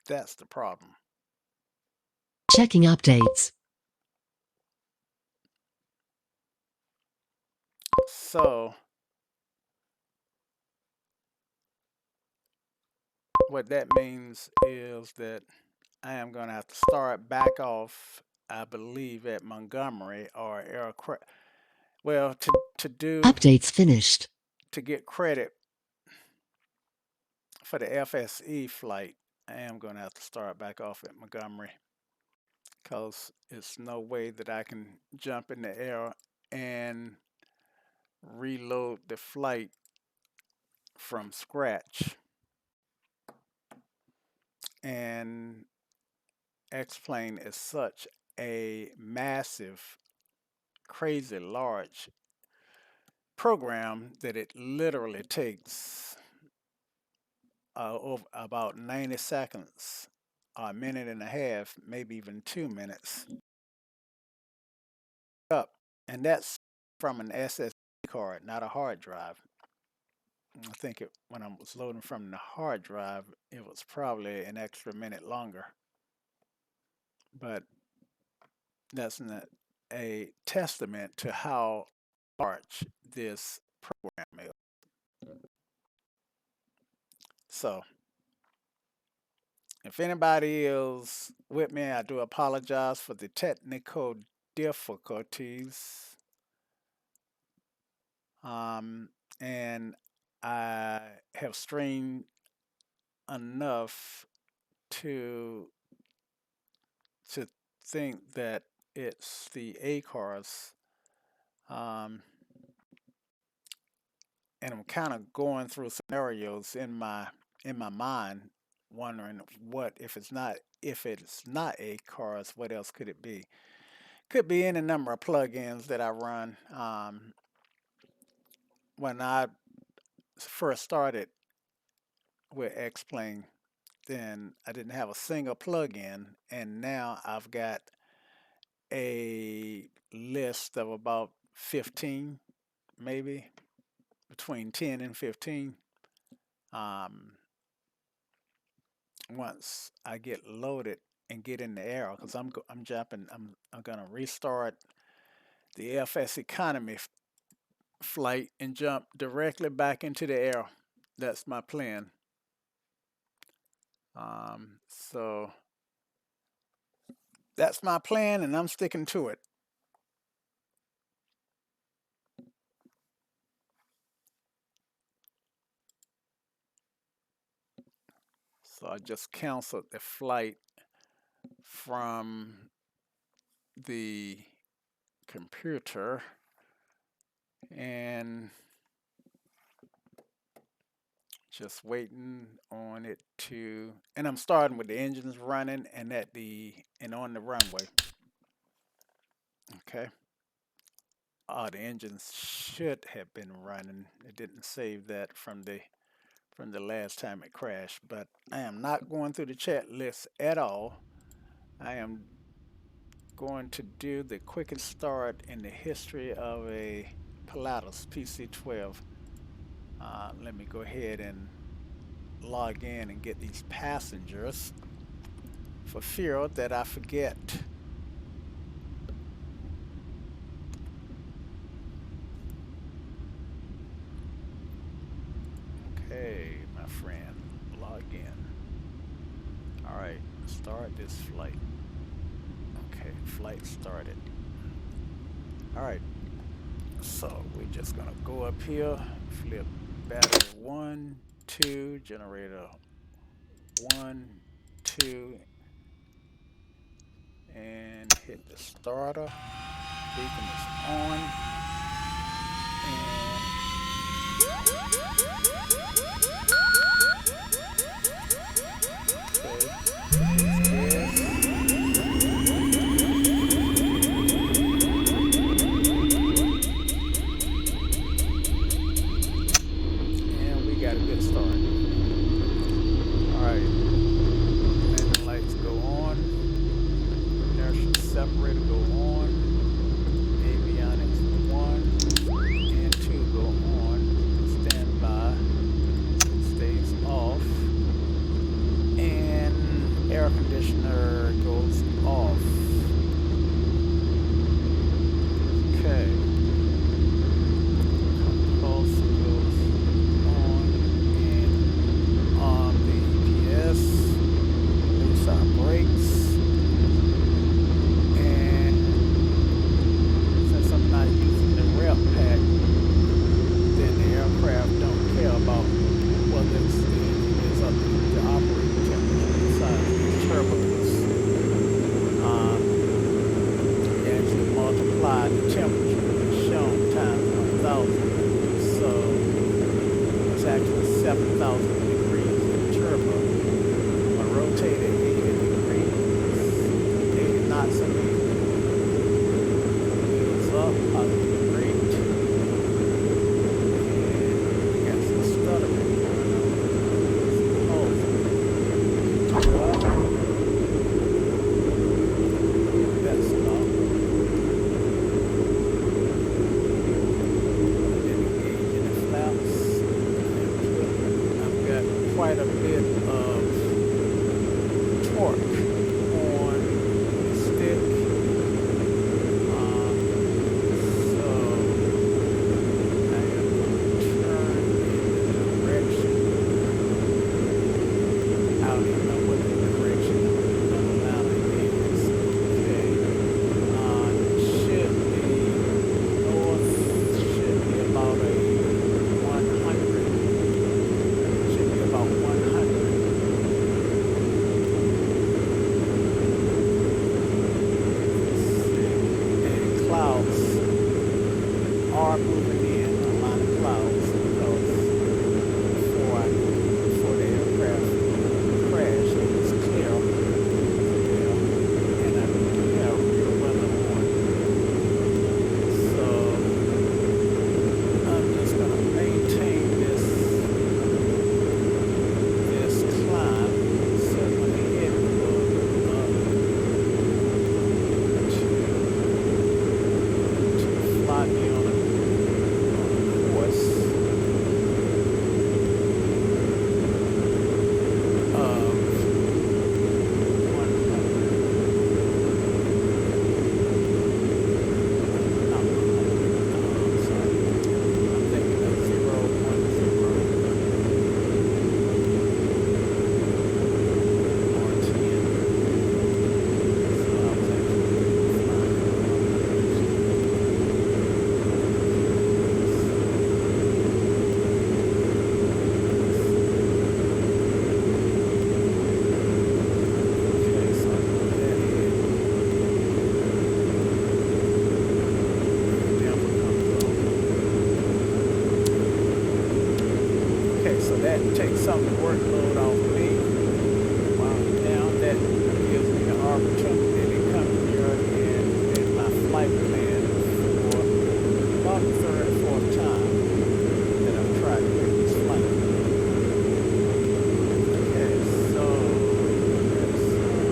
That's the problem. Checking updates. So what that means is that I am going to have to start back off, I believe, at Montgomery or aircraft. Well, to do Updates finished. to get credit for the FSE flight, I am going to have to start back off at Montgomery because it's no way that I can jump in the air and reload the flight from scratch. And X-Plane is such a massive, crazy large program that it literally takes over about 90 seconds, a minute and a half, maybe even 2 minutes up. And that's from an SSD card, not a hard drive. I think when I was loading from the hard drive, it was probably an extra minute longer. But that's not a testament to how large this program is. So, if anybody is with me, I do apologize for the technical difficulties. And I have streamed enough to to think that it's the ACARS. Um, and I'm kind of going through scenarios in my mind, wondering what if it's not ACARS, what else could it be? Could be any number of plugins that I run. When I first started with X-Plane, then I didn't have a single plugin, and now I've got a list of about 15, maybe between 10 and 15. Um, Once I get loaded and get in the air, because I'm jumping, I'm gonna restart the FSEconomy flight and jump directly back into the air. That's my plan. So that's my plan, and I'm sticking to it. So I just canceled the flight from the computer and just waiting on it to, and I'm starting with the engines running and on the runway. Okay. The engines should have been running. It didn't save that from the last time it crashed, but I am not going through the chat list at all. I am going to do the quickest start in the history of a Pilatus PC-12. Let me go ahead and log in and get these passengers for fear that I forget. Okay, my friend, log in. All right, start this flight. Okay, flight started. All right, so we're just gonna go up here, flip battery one, two, generator one, two, and hit the starter. Beacon is on, and okay, yes, and we got a good start. All right, landing lights go on, inertia separator go on, avionics one and two go on, standby stays off, and air conditioner goes off. Okay, pulse goes on and on the EPS, release our brakes, and since I'm not using the rep pack, then the aircraft don't care about whether it's up to the operating temperature inside the turbulence. You actually multiply the temperature shown times 1,000. So it's actually 7,000 degrees in the turbo. I rotate at 80 degrees, 80 knots a minute. Wheels up, positive rate, and got some stuttering going on. That's enough. Then engaging the flaps. I've got quite a bit of torque on the stick. So I am going to turn in the direction. I don't even know what the direction of the mountain is. Okay. Should be north, should be about a 100. Should be about 100. And clouds are moving in, a lot of clouds, because before the aircraft crashed, it was clear. Yeah, and I do have real weather on. So I'm just gonna maintain this climb. So when the head goes up to fly me on a course of 100. Not 100. I'm sorry. I'm thinking of 010 or 10. So I was actually flying in the wrong direction. Okay, so I put that in. Damper comes on. Okay, so that takes some of the workload off me while I'm down. That gives me the opportunity to come here and my flight plan for about the third or fourth time that I've tried to make this flight. Okay, so let's actually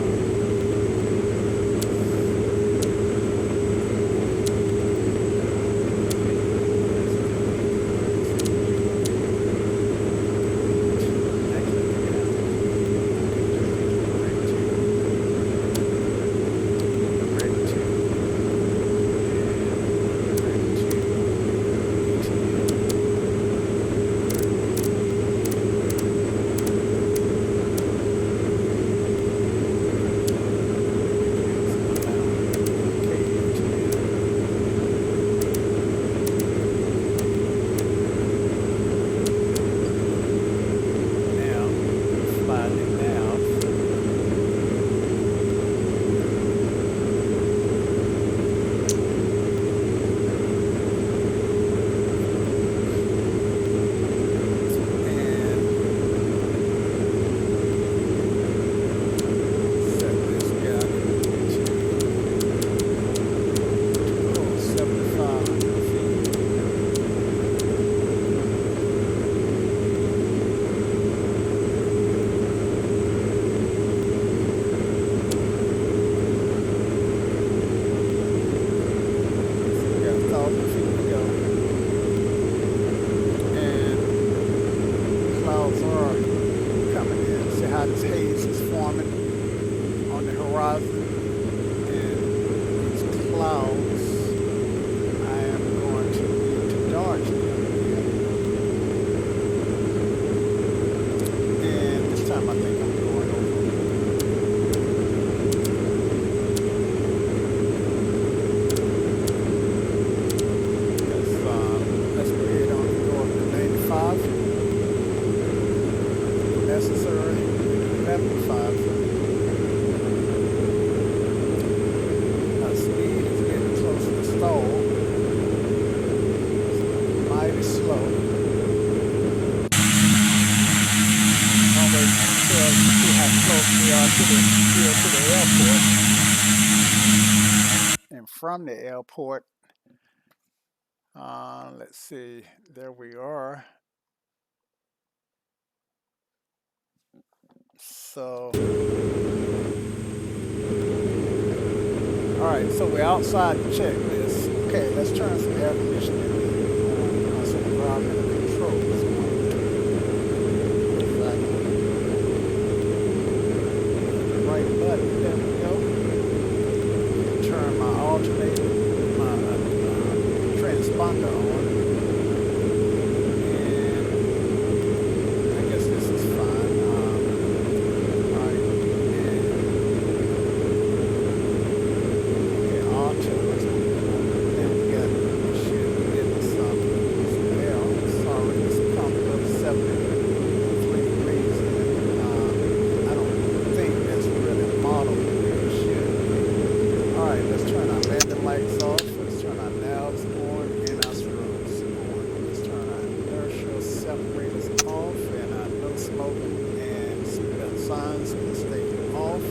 we are here to the airport. And from the airport, let's see, there we are. So, all right, so we're outside the checklist. Okay, let's turn some air conditioning on some environmental controls. If I can hit the right button, there we go. Turn my alternator, my transponder on. And I guess this is fine. All right, okay, auto. Then we got shit getting some air. Sorry, it's pumped up 73 degrees. And I don't think that's really modeled the way it should be. All right, let's turn our landing lights off. Let's turn our navs on and our strobes on. Let's turn our inertial separators off and our no smoking and seatbelt signs can stay off,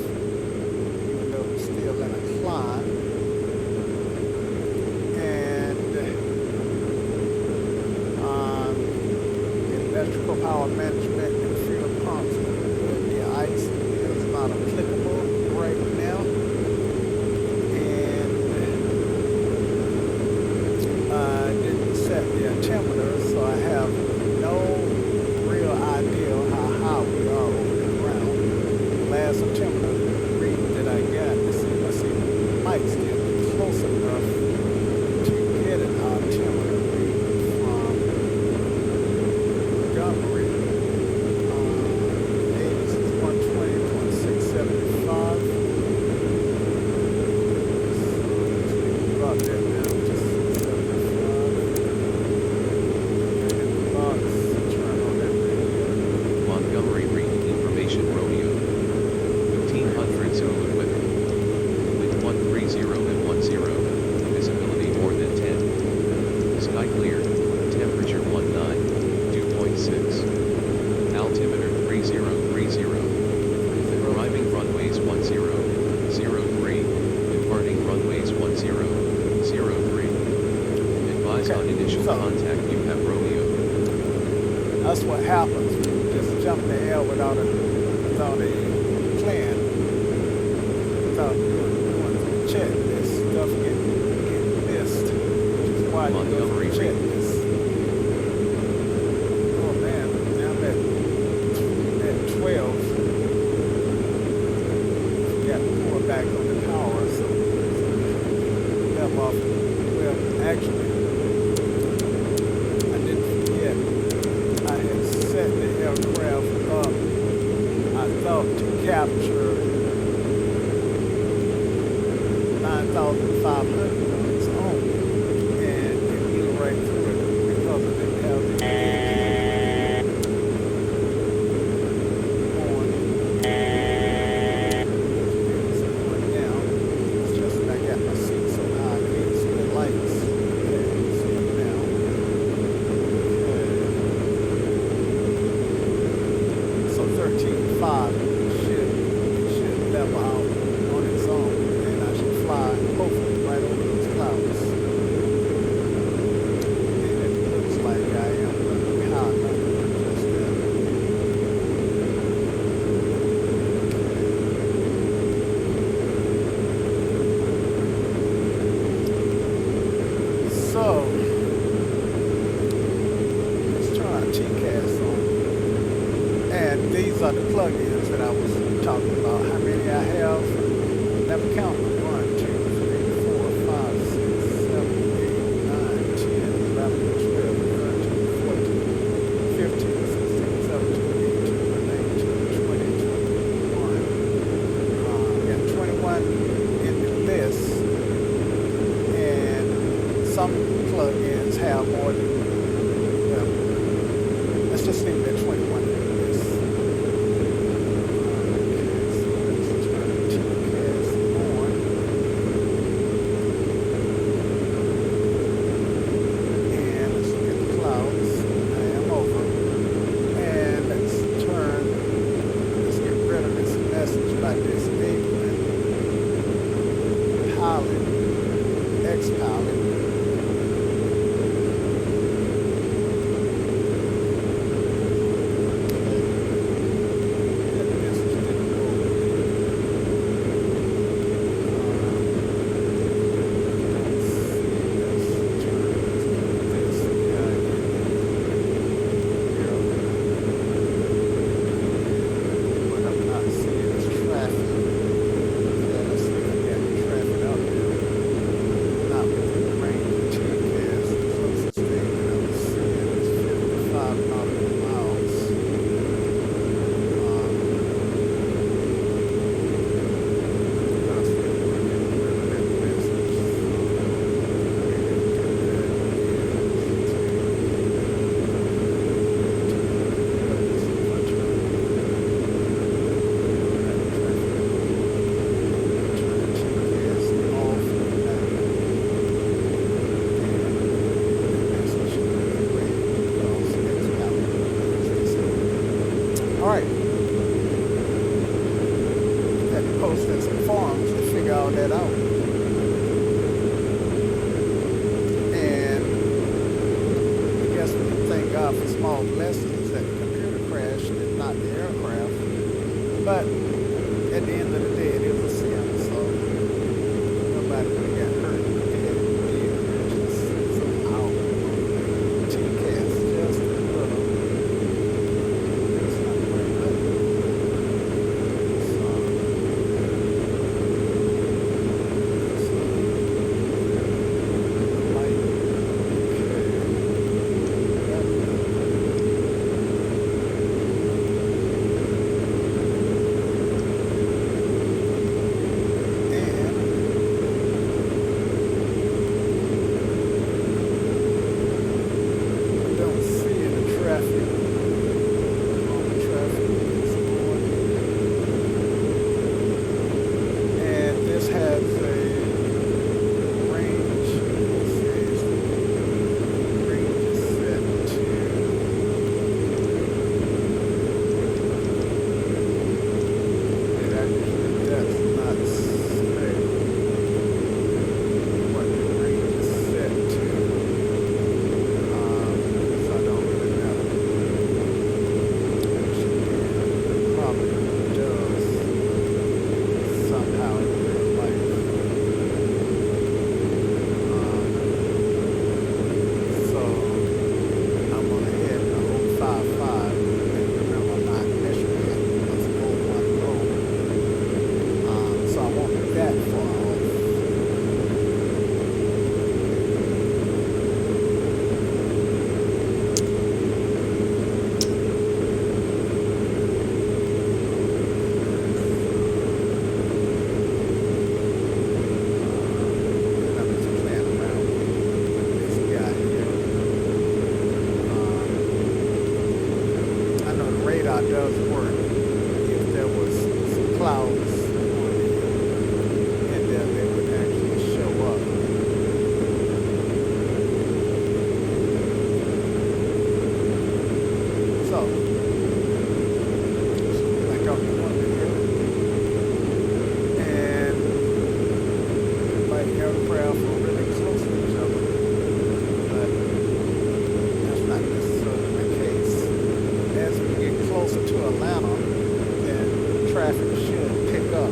even though we're still in a climb. And electrical power management and fuel pumps, the ice is not applicable right now. And I didn't set the altimeter, so I have no real idea how high we are over the ground. Last altimeter reading that I got, let's see, might still be close enough to get an altimeter reading from Montgomery. 80s is 120.675. About that now, just 75. And the box, turn on that radio. Montgomery reading information Romeo. 1500 Zulu weather. Wind 130 and 10. Visibility more than 10. Sky clear. Temperature 19. Dew point 6. Altimeter 3030. Arriving runways 1003. Departing runways 1003. Advise on Okay, initial so contact you have Romeo. that's what happens when you just jump in the air without a plan, without doing the checklist. Stuff get missed, which is why you go through Montgomery the reading. checklist. Oh man, now I'm at 12. Got to pour back on the power, so level off. Well, actually, I didn't forget. I had set the aircraft up, I thought, to capture 9,500 on its own, and it blew right through it because it didn't have the on. It's going down. It's just that I got my seat so high I can't see the lights. Okay, see them now. Okay. So 13.5 should level out on its own, and I should fly hopefully right over those clouds. And it looks like I am going to be high enough just then. So let's turn our TCAS on. And these are the plugins that I was talking about. How many I have? Never count them. 1, 2, 3, 4, 5, 6, 7, 8, 9, 10, 11, 12, 13, 14, 15, 16, 17, 18, 19, 20, 21. I got 21 in the list. And some plugins have more than, well, let's just leave it at 21 in the list. Okay, so let's turn TCAS on. And let's look at the clouds. I am over. And let's get rid of this message small blessings that the computer crashed and not the aircraft. But at the end of the day, it is a sin, so nobody would have got hurt. It did just somehow TCAS just a little. It's not very good. So, like, does work if there was some clouds and then they would actually show up. So, like out the window here, and like aircraft are really close to each other, but that's not necessarily the case. As we get closer to Atlanta, then traffic should pick up.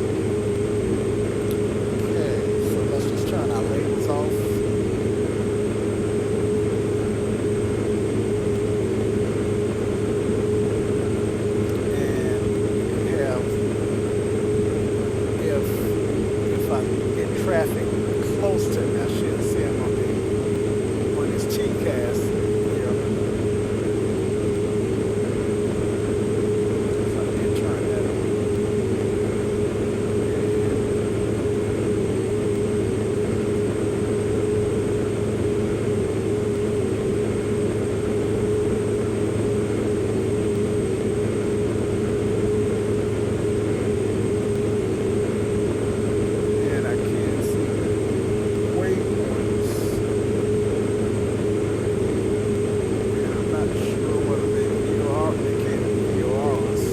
Okay, so let's just turn our labels off. And we have, if I get traffic close to me, I should see them on this TCAS here. And I can see waypoints. And I'm not sure whether they VOR, they can't VOR us.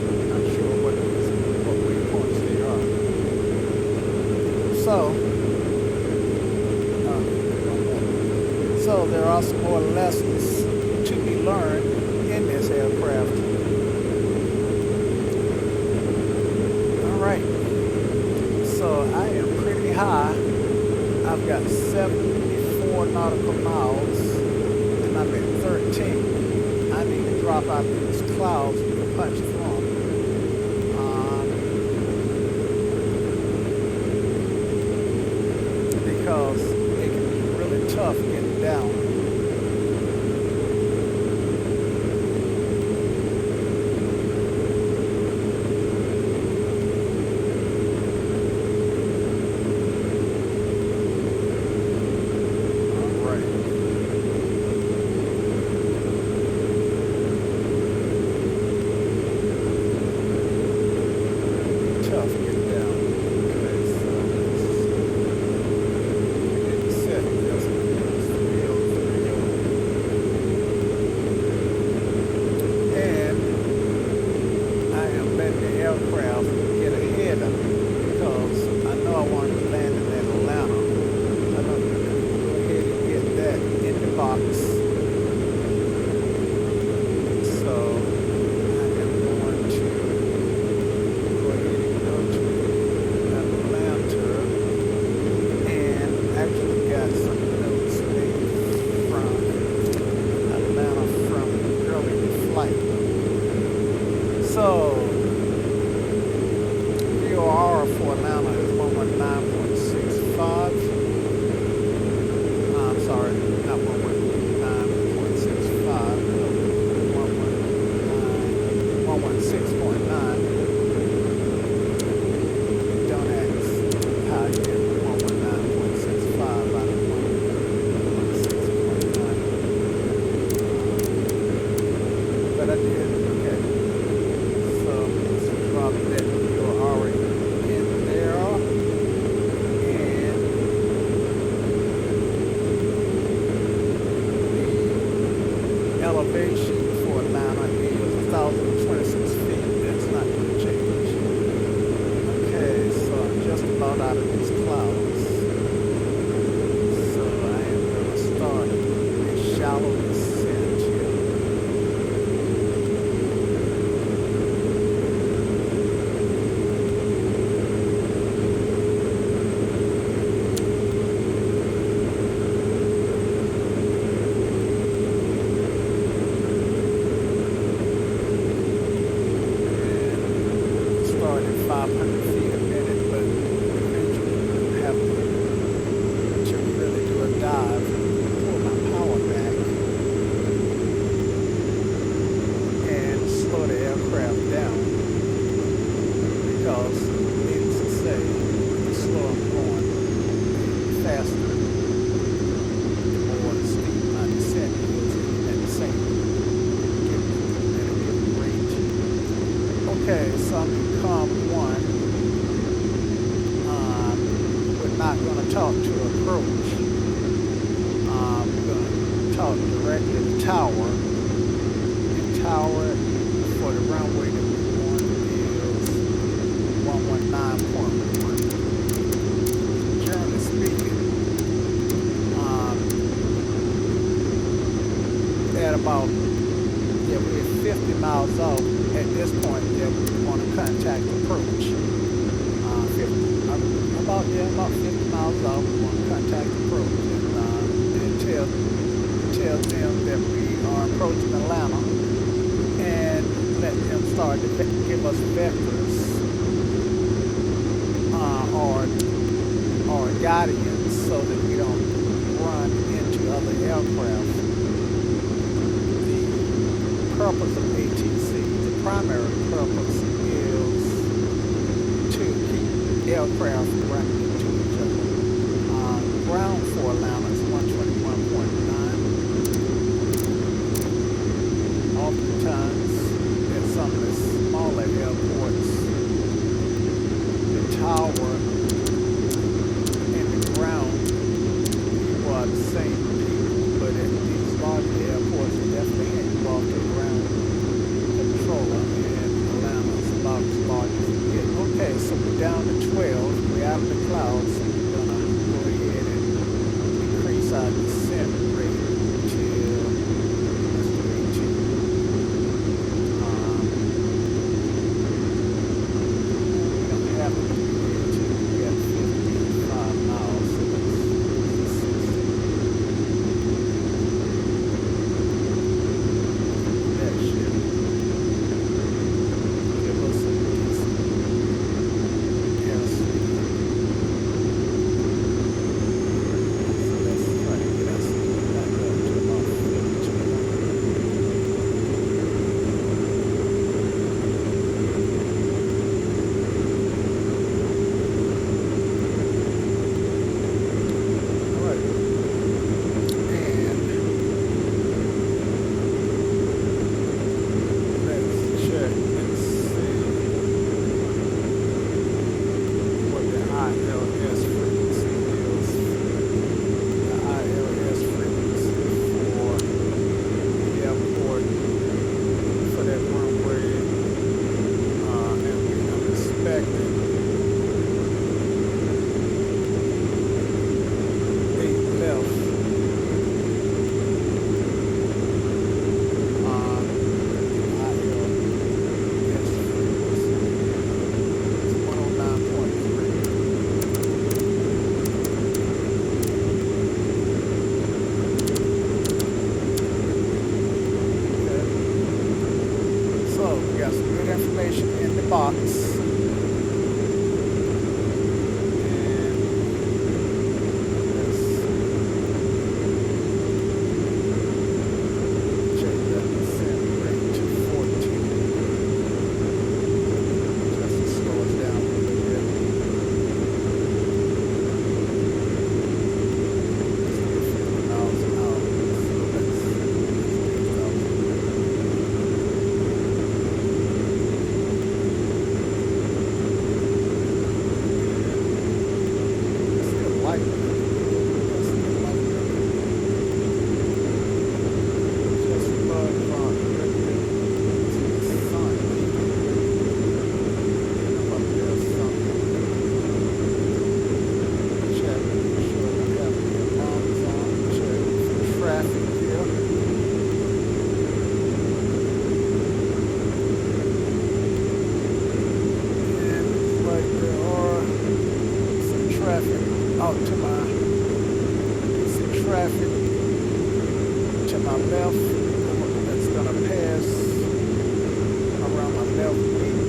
I'm not sure what waypoints they are. So there are some more lessons to be learned in this aircraft. All right. So I am pretty high. I've got 74 nautical miles and I'm at 13. I need to drop out these clouds we can punch through them. Because it can be really tough getting down. elevation for Atlanta is 1,026 feet. That's not going to change. Okay, so I'm just about out of these clouds. So I am going to start a shallow descent here. Starting 500 feet a minute, but eventually I have to really do a dive, pull my power back, and slow the aircraft down. Because, needless to say, the slower I'm going, the faster, the more steep my descent is at the same given rate. Okay, so I'm in COM 1. We're not going to talk to approach. We're going to talk directly to tower. And tower for the runway that we want is 119.1. Generally speaking, at about, we're 50 miles off. At this point, we want to contact approach. 50 miles off, we want to contact approach and tell them that we are approaching Atlanta and let them start to give us vectors or guardians so that we don't run into other aircraft. The purpose of ATC, the primary purpose is to keep aircraft running into each other. Ground for Atlanta is 121.9. Oftentimes, at some of the smaller airports, the tower and the ground are the same people, but at these larger airports, you definitely have to walk the ground controller, and Atlanta is about as large as it gets. Okay, so we're down to 12. We're out of the cloud. traffic to my left that's gonna pass around my left wing.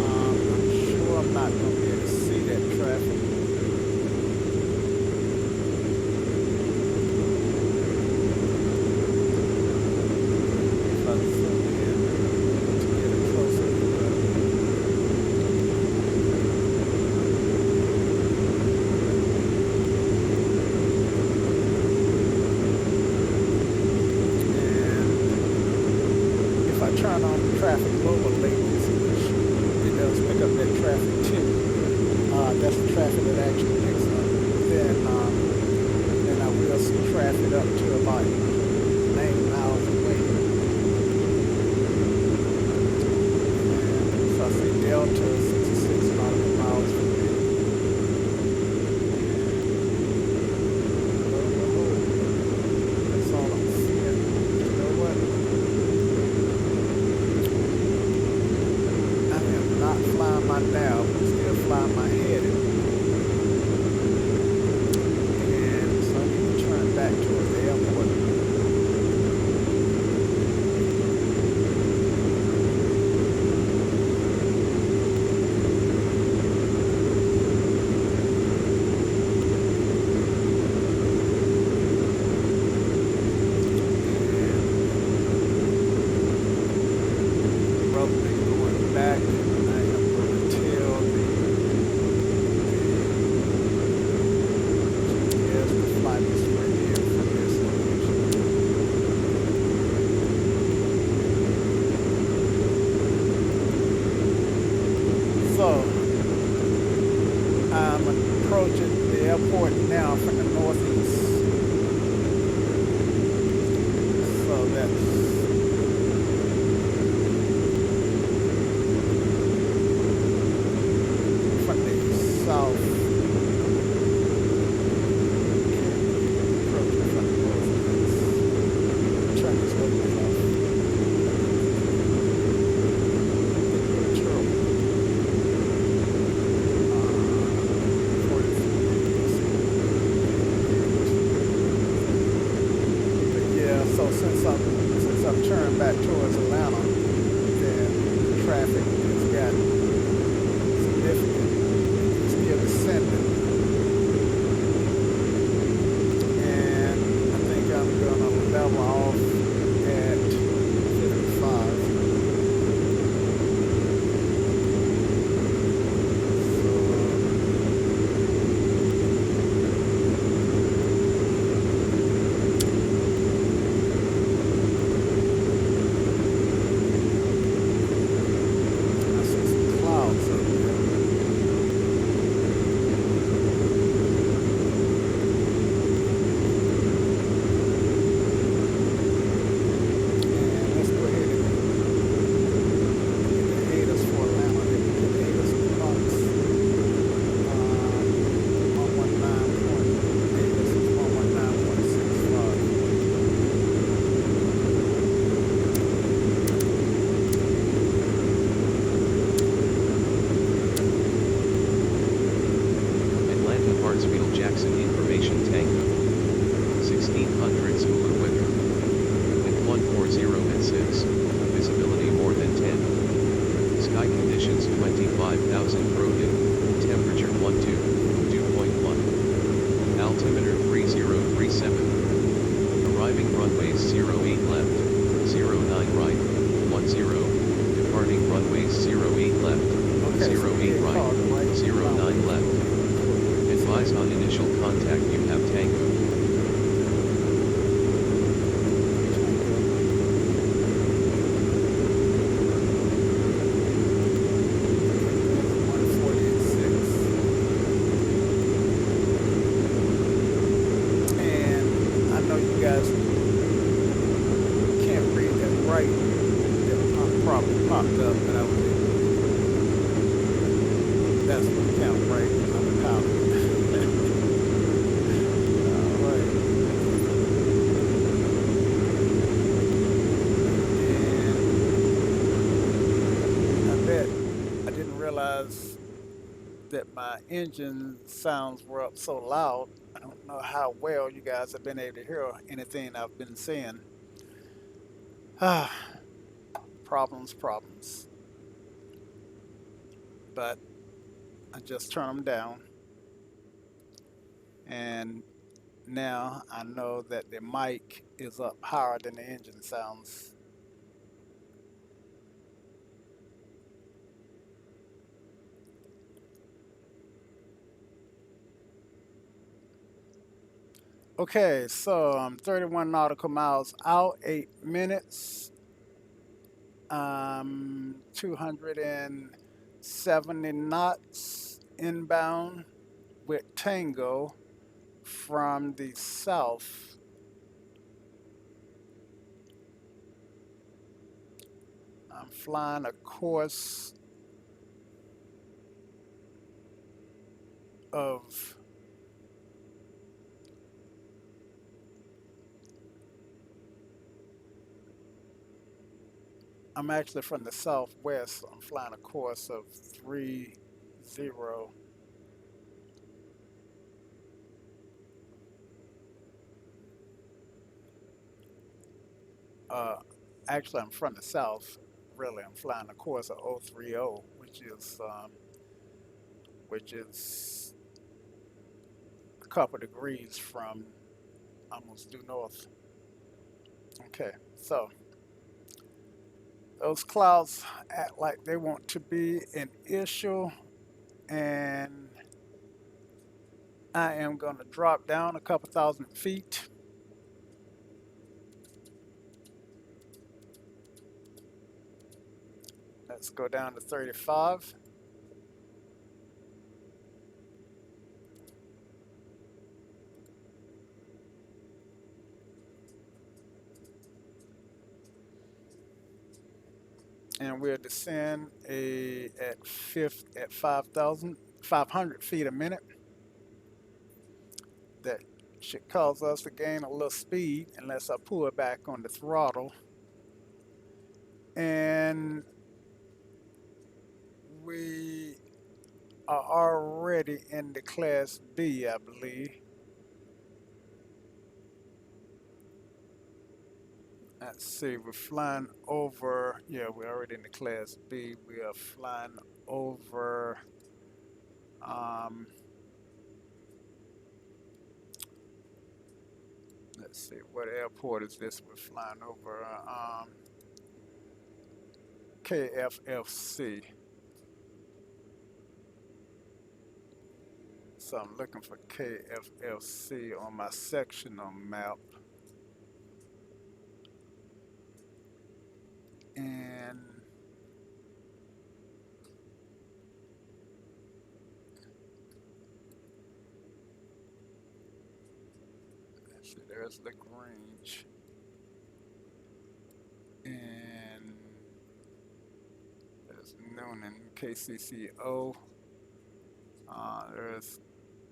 I'm sure I'm not gonna be able to see that traffic. If I zoom in to get a closer look. Turn on the traffic overlays, which it does pick up that traffic too. That's the traffic that actually picks up. Then I will see traffic up to about 9 miles away. And so I see Delta 66 nautical miles from me. That's all I'm seeing. You know what? Not flying my nav, but still flying my headed. And so I need to turn back towards the airport. And probably going back. So I'm approaching the airport now from the northeast. So that's from the south. Approaching from the northeast. Turn this over off. So since I've turned back towards Atlanta, then the traffic has gotten significant. It's still descending. And I think I'm gonna level off at 55. Jackson information Tango. 1600 Zulu weather. Wind 140 at 6. Visibility more than 10. Sky conditions 25,000 Brogan. Temperature 2.1. Altimeter 3037. Arriving runways 08 left, 09 right, 10. Departing runways 08 left, 08 right, 09 left. Advise on initial contact you have Tango. And I know you guys can't read that right. That probably popped up, but I was that's the count right. I'm a pilot. that my engine sounds were up so loud. I don't know how well you guys have been able to hear anything I've been saying. Ah, problems, problems. But I just turn them down, and now I know that the mic is up higher than the engine sounds. Okay, so I'm 31 nautical miles out, 8 minutes. 270 knots inbound with Tango from the south. I'm flying a course of I'm actually from the southwest. So I'm flying a course of 30. Uh, Actually, I'm from the south. Really, I'm flying a course of 030, which is a couple degrees from almost due north. Okay, so those clouds act like they want to be an issue, and I am going to drop down a couple thousand feet. Let's go down to 35. And we'll descend at 5,500 feet a minute. That should cause us to gain a little speed unless I pull it back on the throttle. And we are already in the class B, I believe. Let's see, we're flying over, yeah, we're already in the class B. We are flying over, um, let's see, what airport is this? We're flying over KFFC. So I'm looking for KFFC on my sectional map. And let's see, there's Lagrange. And there's Noonan, KCCO. There's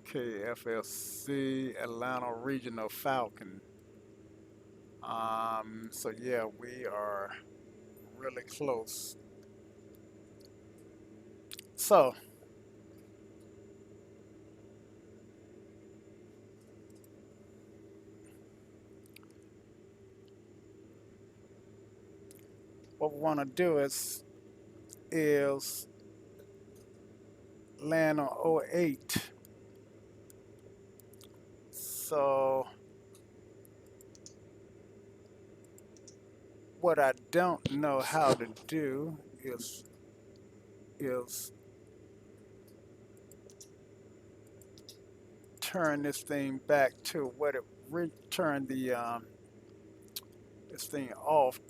KFLC, Atlanta Regional Falcon. So yeah, we are really close. So what we want to do is land on '08. So what I don't know how to do is turn this thing back to what it turn the this thing off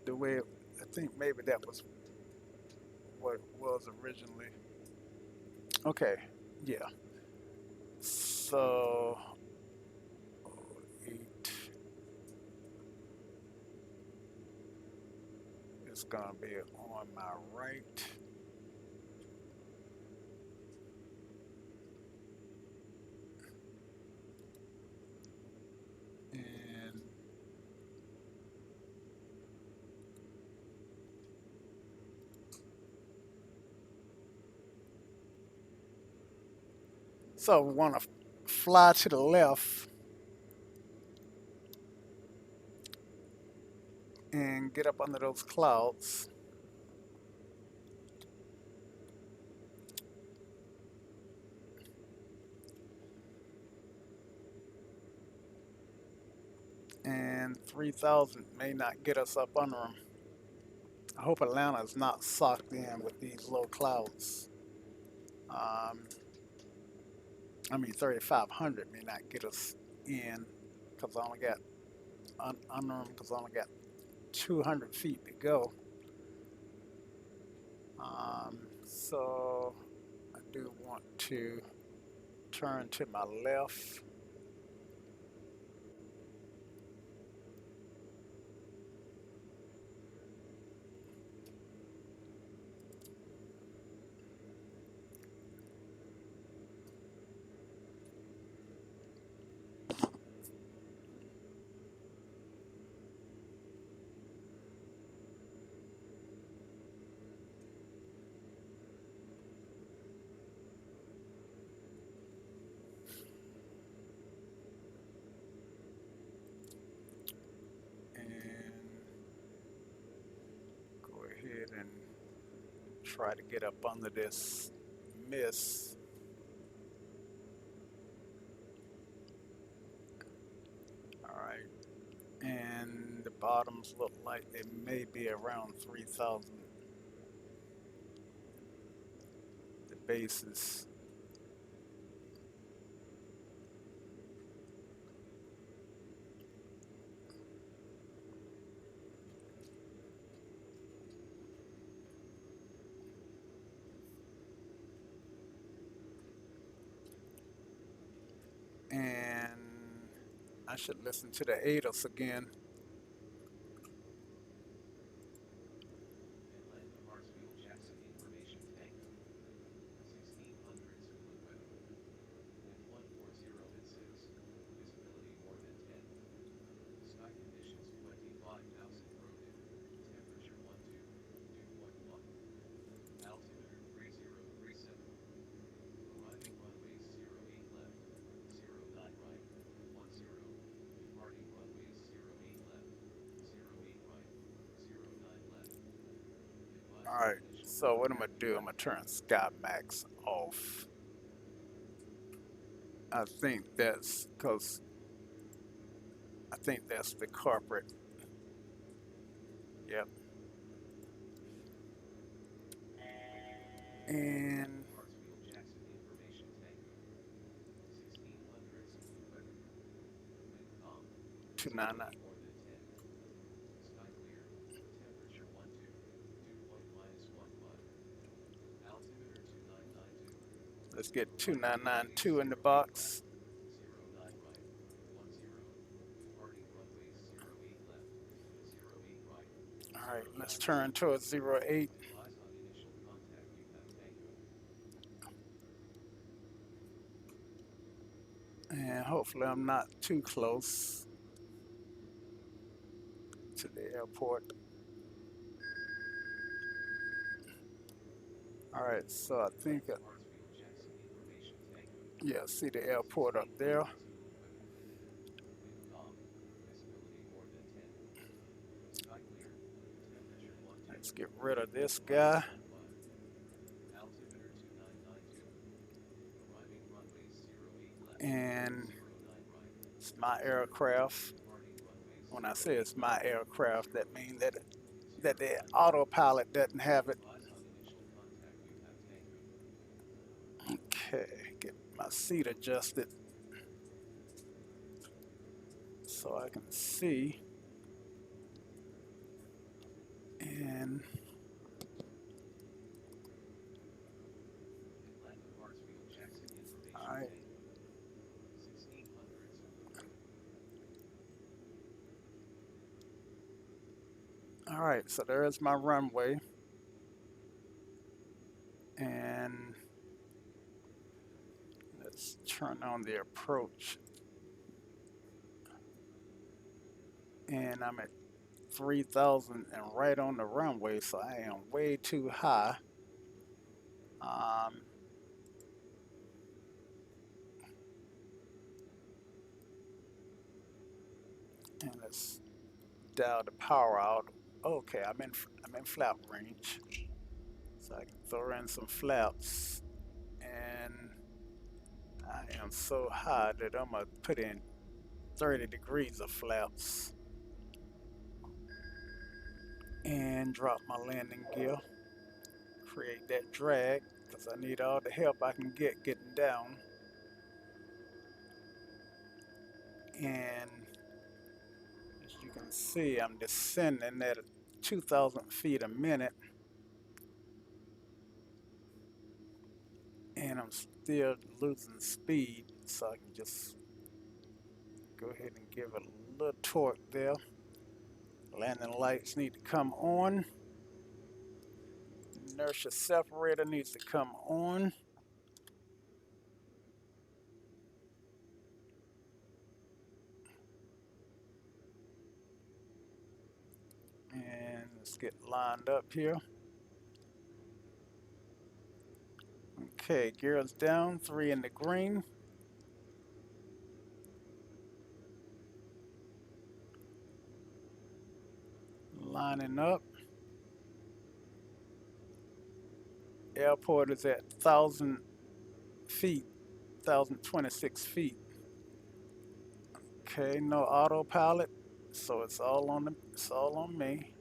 the way I think maybe that was what it was originally. Okay, yeah. So 08 is gonna be on my right. And So we want to fly to the left and get up under those clouds. And 3,000 may not get us up under them. I hope Atlanta is not socked in with these low clouds. Um, I mean, 3,500 may not get us in because I only got under them because I only got 200 feet to go. So I do want to turn to my left. And go ahead and try to get up under this mist. All right. And the bottoms look like they may be around 3,000. The bases. And I should listen to the ATIS again. Atlanta Hartsfield Jackson information tank. 1600 Zulu weather. Wind 140 at 6. Visibility more than 10. Sky conditions 25,000 broken. Temperature 12, dew point 1. Altimeter 3037. Arriving runways 08 left, 09 right, 10. Departing runways 08 left, 08 right, 09 left. All Advise on right. initial So what I'm gonna contact do? I'm gonna turn Sky Max off. I think that's because I think that's the corporate. Yep. And Hartsfield Jackson information tank. 1600 Zulu weather. Wind calm. Visibility 299. more than 10. Sky clear. Temperature 12. Dew point -15. Altimeter 2992. Let's get Arriving runways 2992 in the 08 left, box. 09 right, 10. Departing runways 08 left, 08 right, All right. Let's 09 turn left. towards 08. Advise on initial contact you have tango. And hopefully I'm not too close to the airport. All right. So I think, Atlanta Hartsfield Jackson information tango. yeah, see the airport up there. 1600 Zulu weather. Wind calm. Visibility more than 10. Sky clear. Temperature 12. Let's get rid of Dew point this guy. -15. Altimeter 2992. Arriving runways 08 left, And 09 right, it's my aircraft. departing runways When I 08 say it's my left, aircraft, that 09 means right, that the 09 left. autopilot doesn't have it. Advise on initial contact you have tango. Okay, get my seat adjusted so I can see. And Atlanta Hartsfield Jackson information all right, tank. 1600 Zulu weather. all right. So there's my runway, and let's turn on the approach. And I'm at 3,000 and right on the runway, so I am way too high. Um, And let's dial the power out. Okay, I'm in flap range, so I can throw in some flaps. And I am so high that I'm gonna put in 30 degrees of flaps and drop my landing gear. Create that drag because I need all the help I can get getting down. And as you can see, I'm descending at 2,000 feet a minute, and I'm still losing speed, so I can just go ahead and give it a little torque there. Landing lights need to come on. Inertia separator needs to come on. And let's get lined up here. Okay, gears down, 3 in the green. Lining up. Airport is at 1,000 feet, 1,026 feet. Okay, no autopilot, so it's all on me.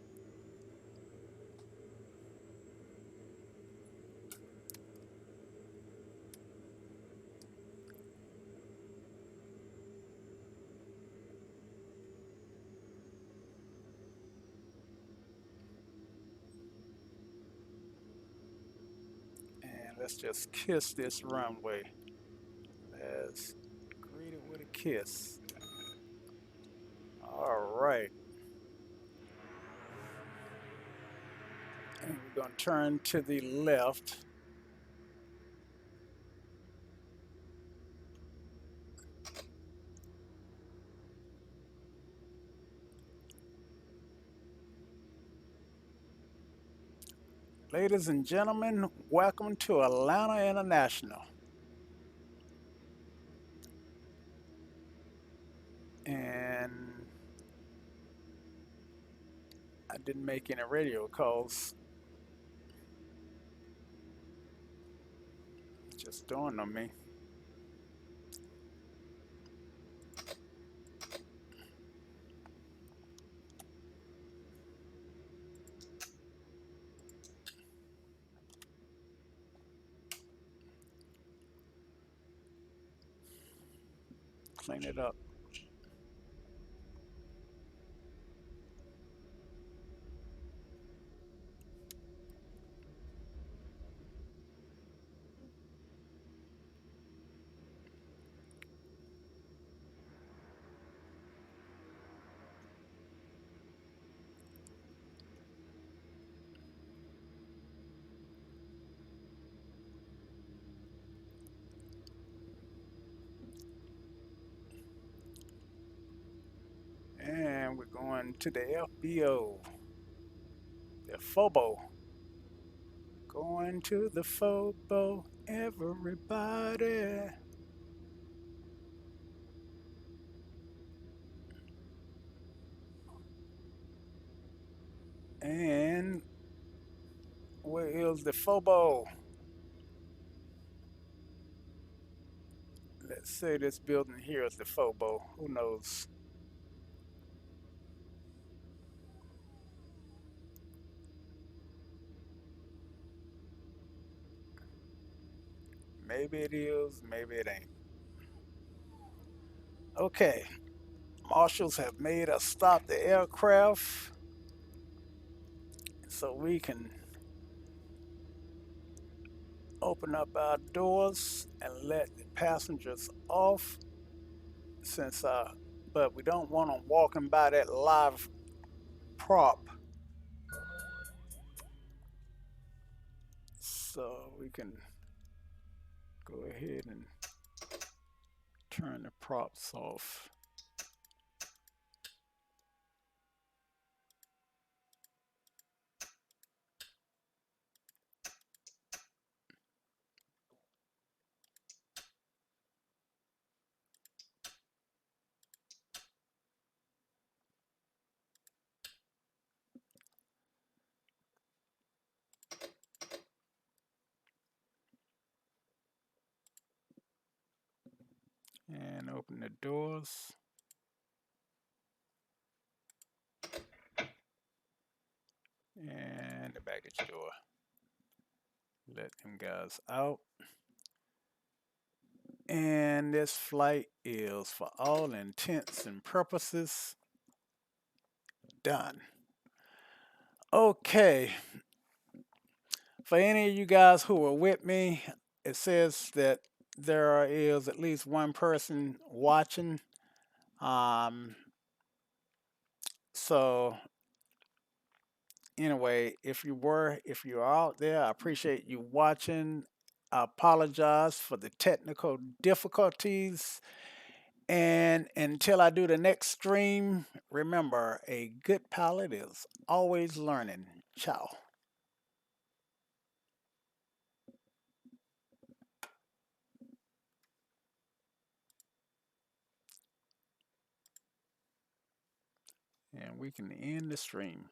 And let's just kiss this runway. Let's greet it with a kiss. All right. And we're going to turn to the left. Ladies and gentlemen, welcome to Atlanta International. And I didn't make any radio calls. Just dawned on me. Clean it up. And we're going to the FBO, the FOBO. Going to the FOBO, everybody. And where is the FOBO? Let's say this building here is the FOBO. Who knows? Maybe it is, maybe it ain't. Okay, marshals have made us stop the aircraft so we can open up our doors and let the passengers off but we don't want them walking by that live prop, so we can go ahead and turn the props off. open the doors. And the baggage door. Let them guys out. And this flight is, for all intents and purposes, done. Okay. For any of you guys who are with me, it says that there is at least one person watching. Um, so anyway, if you're out there, I appreciate you watching. I apologize for the technical difficulties. And until I do the next stream, remember, a good pilot is always learning. Ciao. And we can end the stream.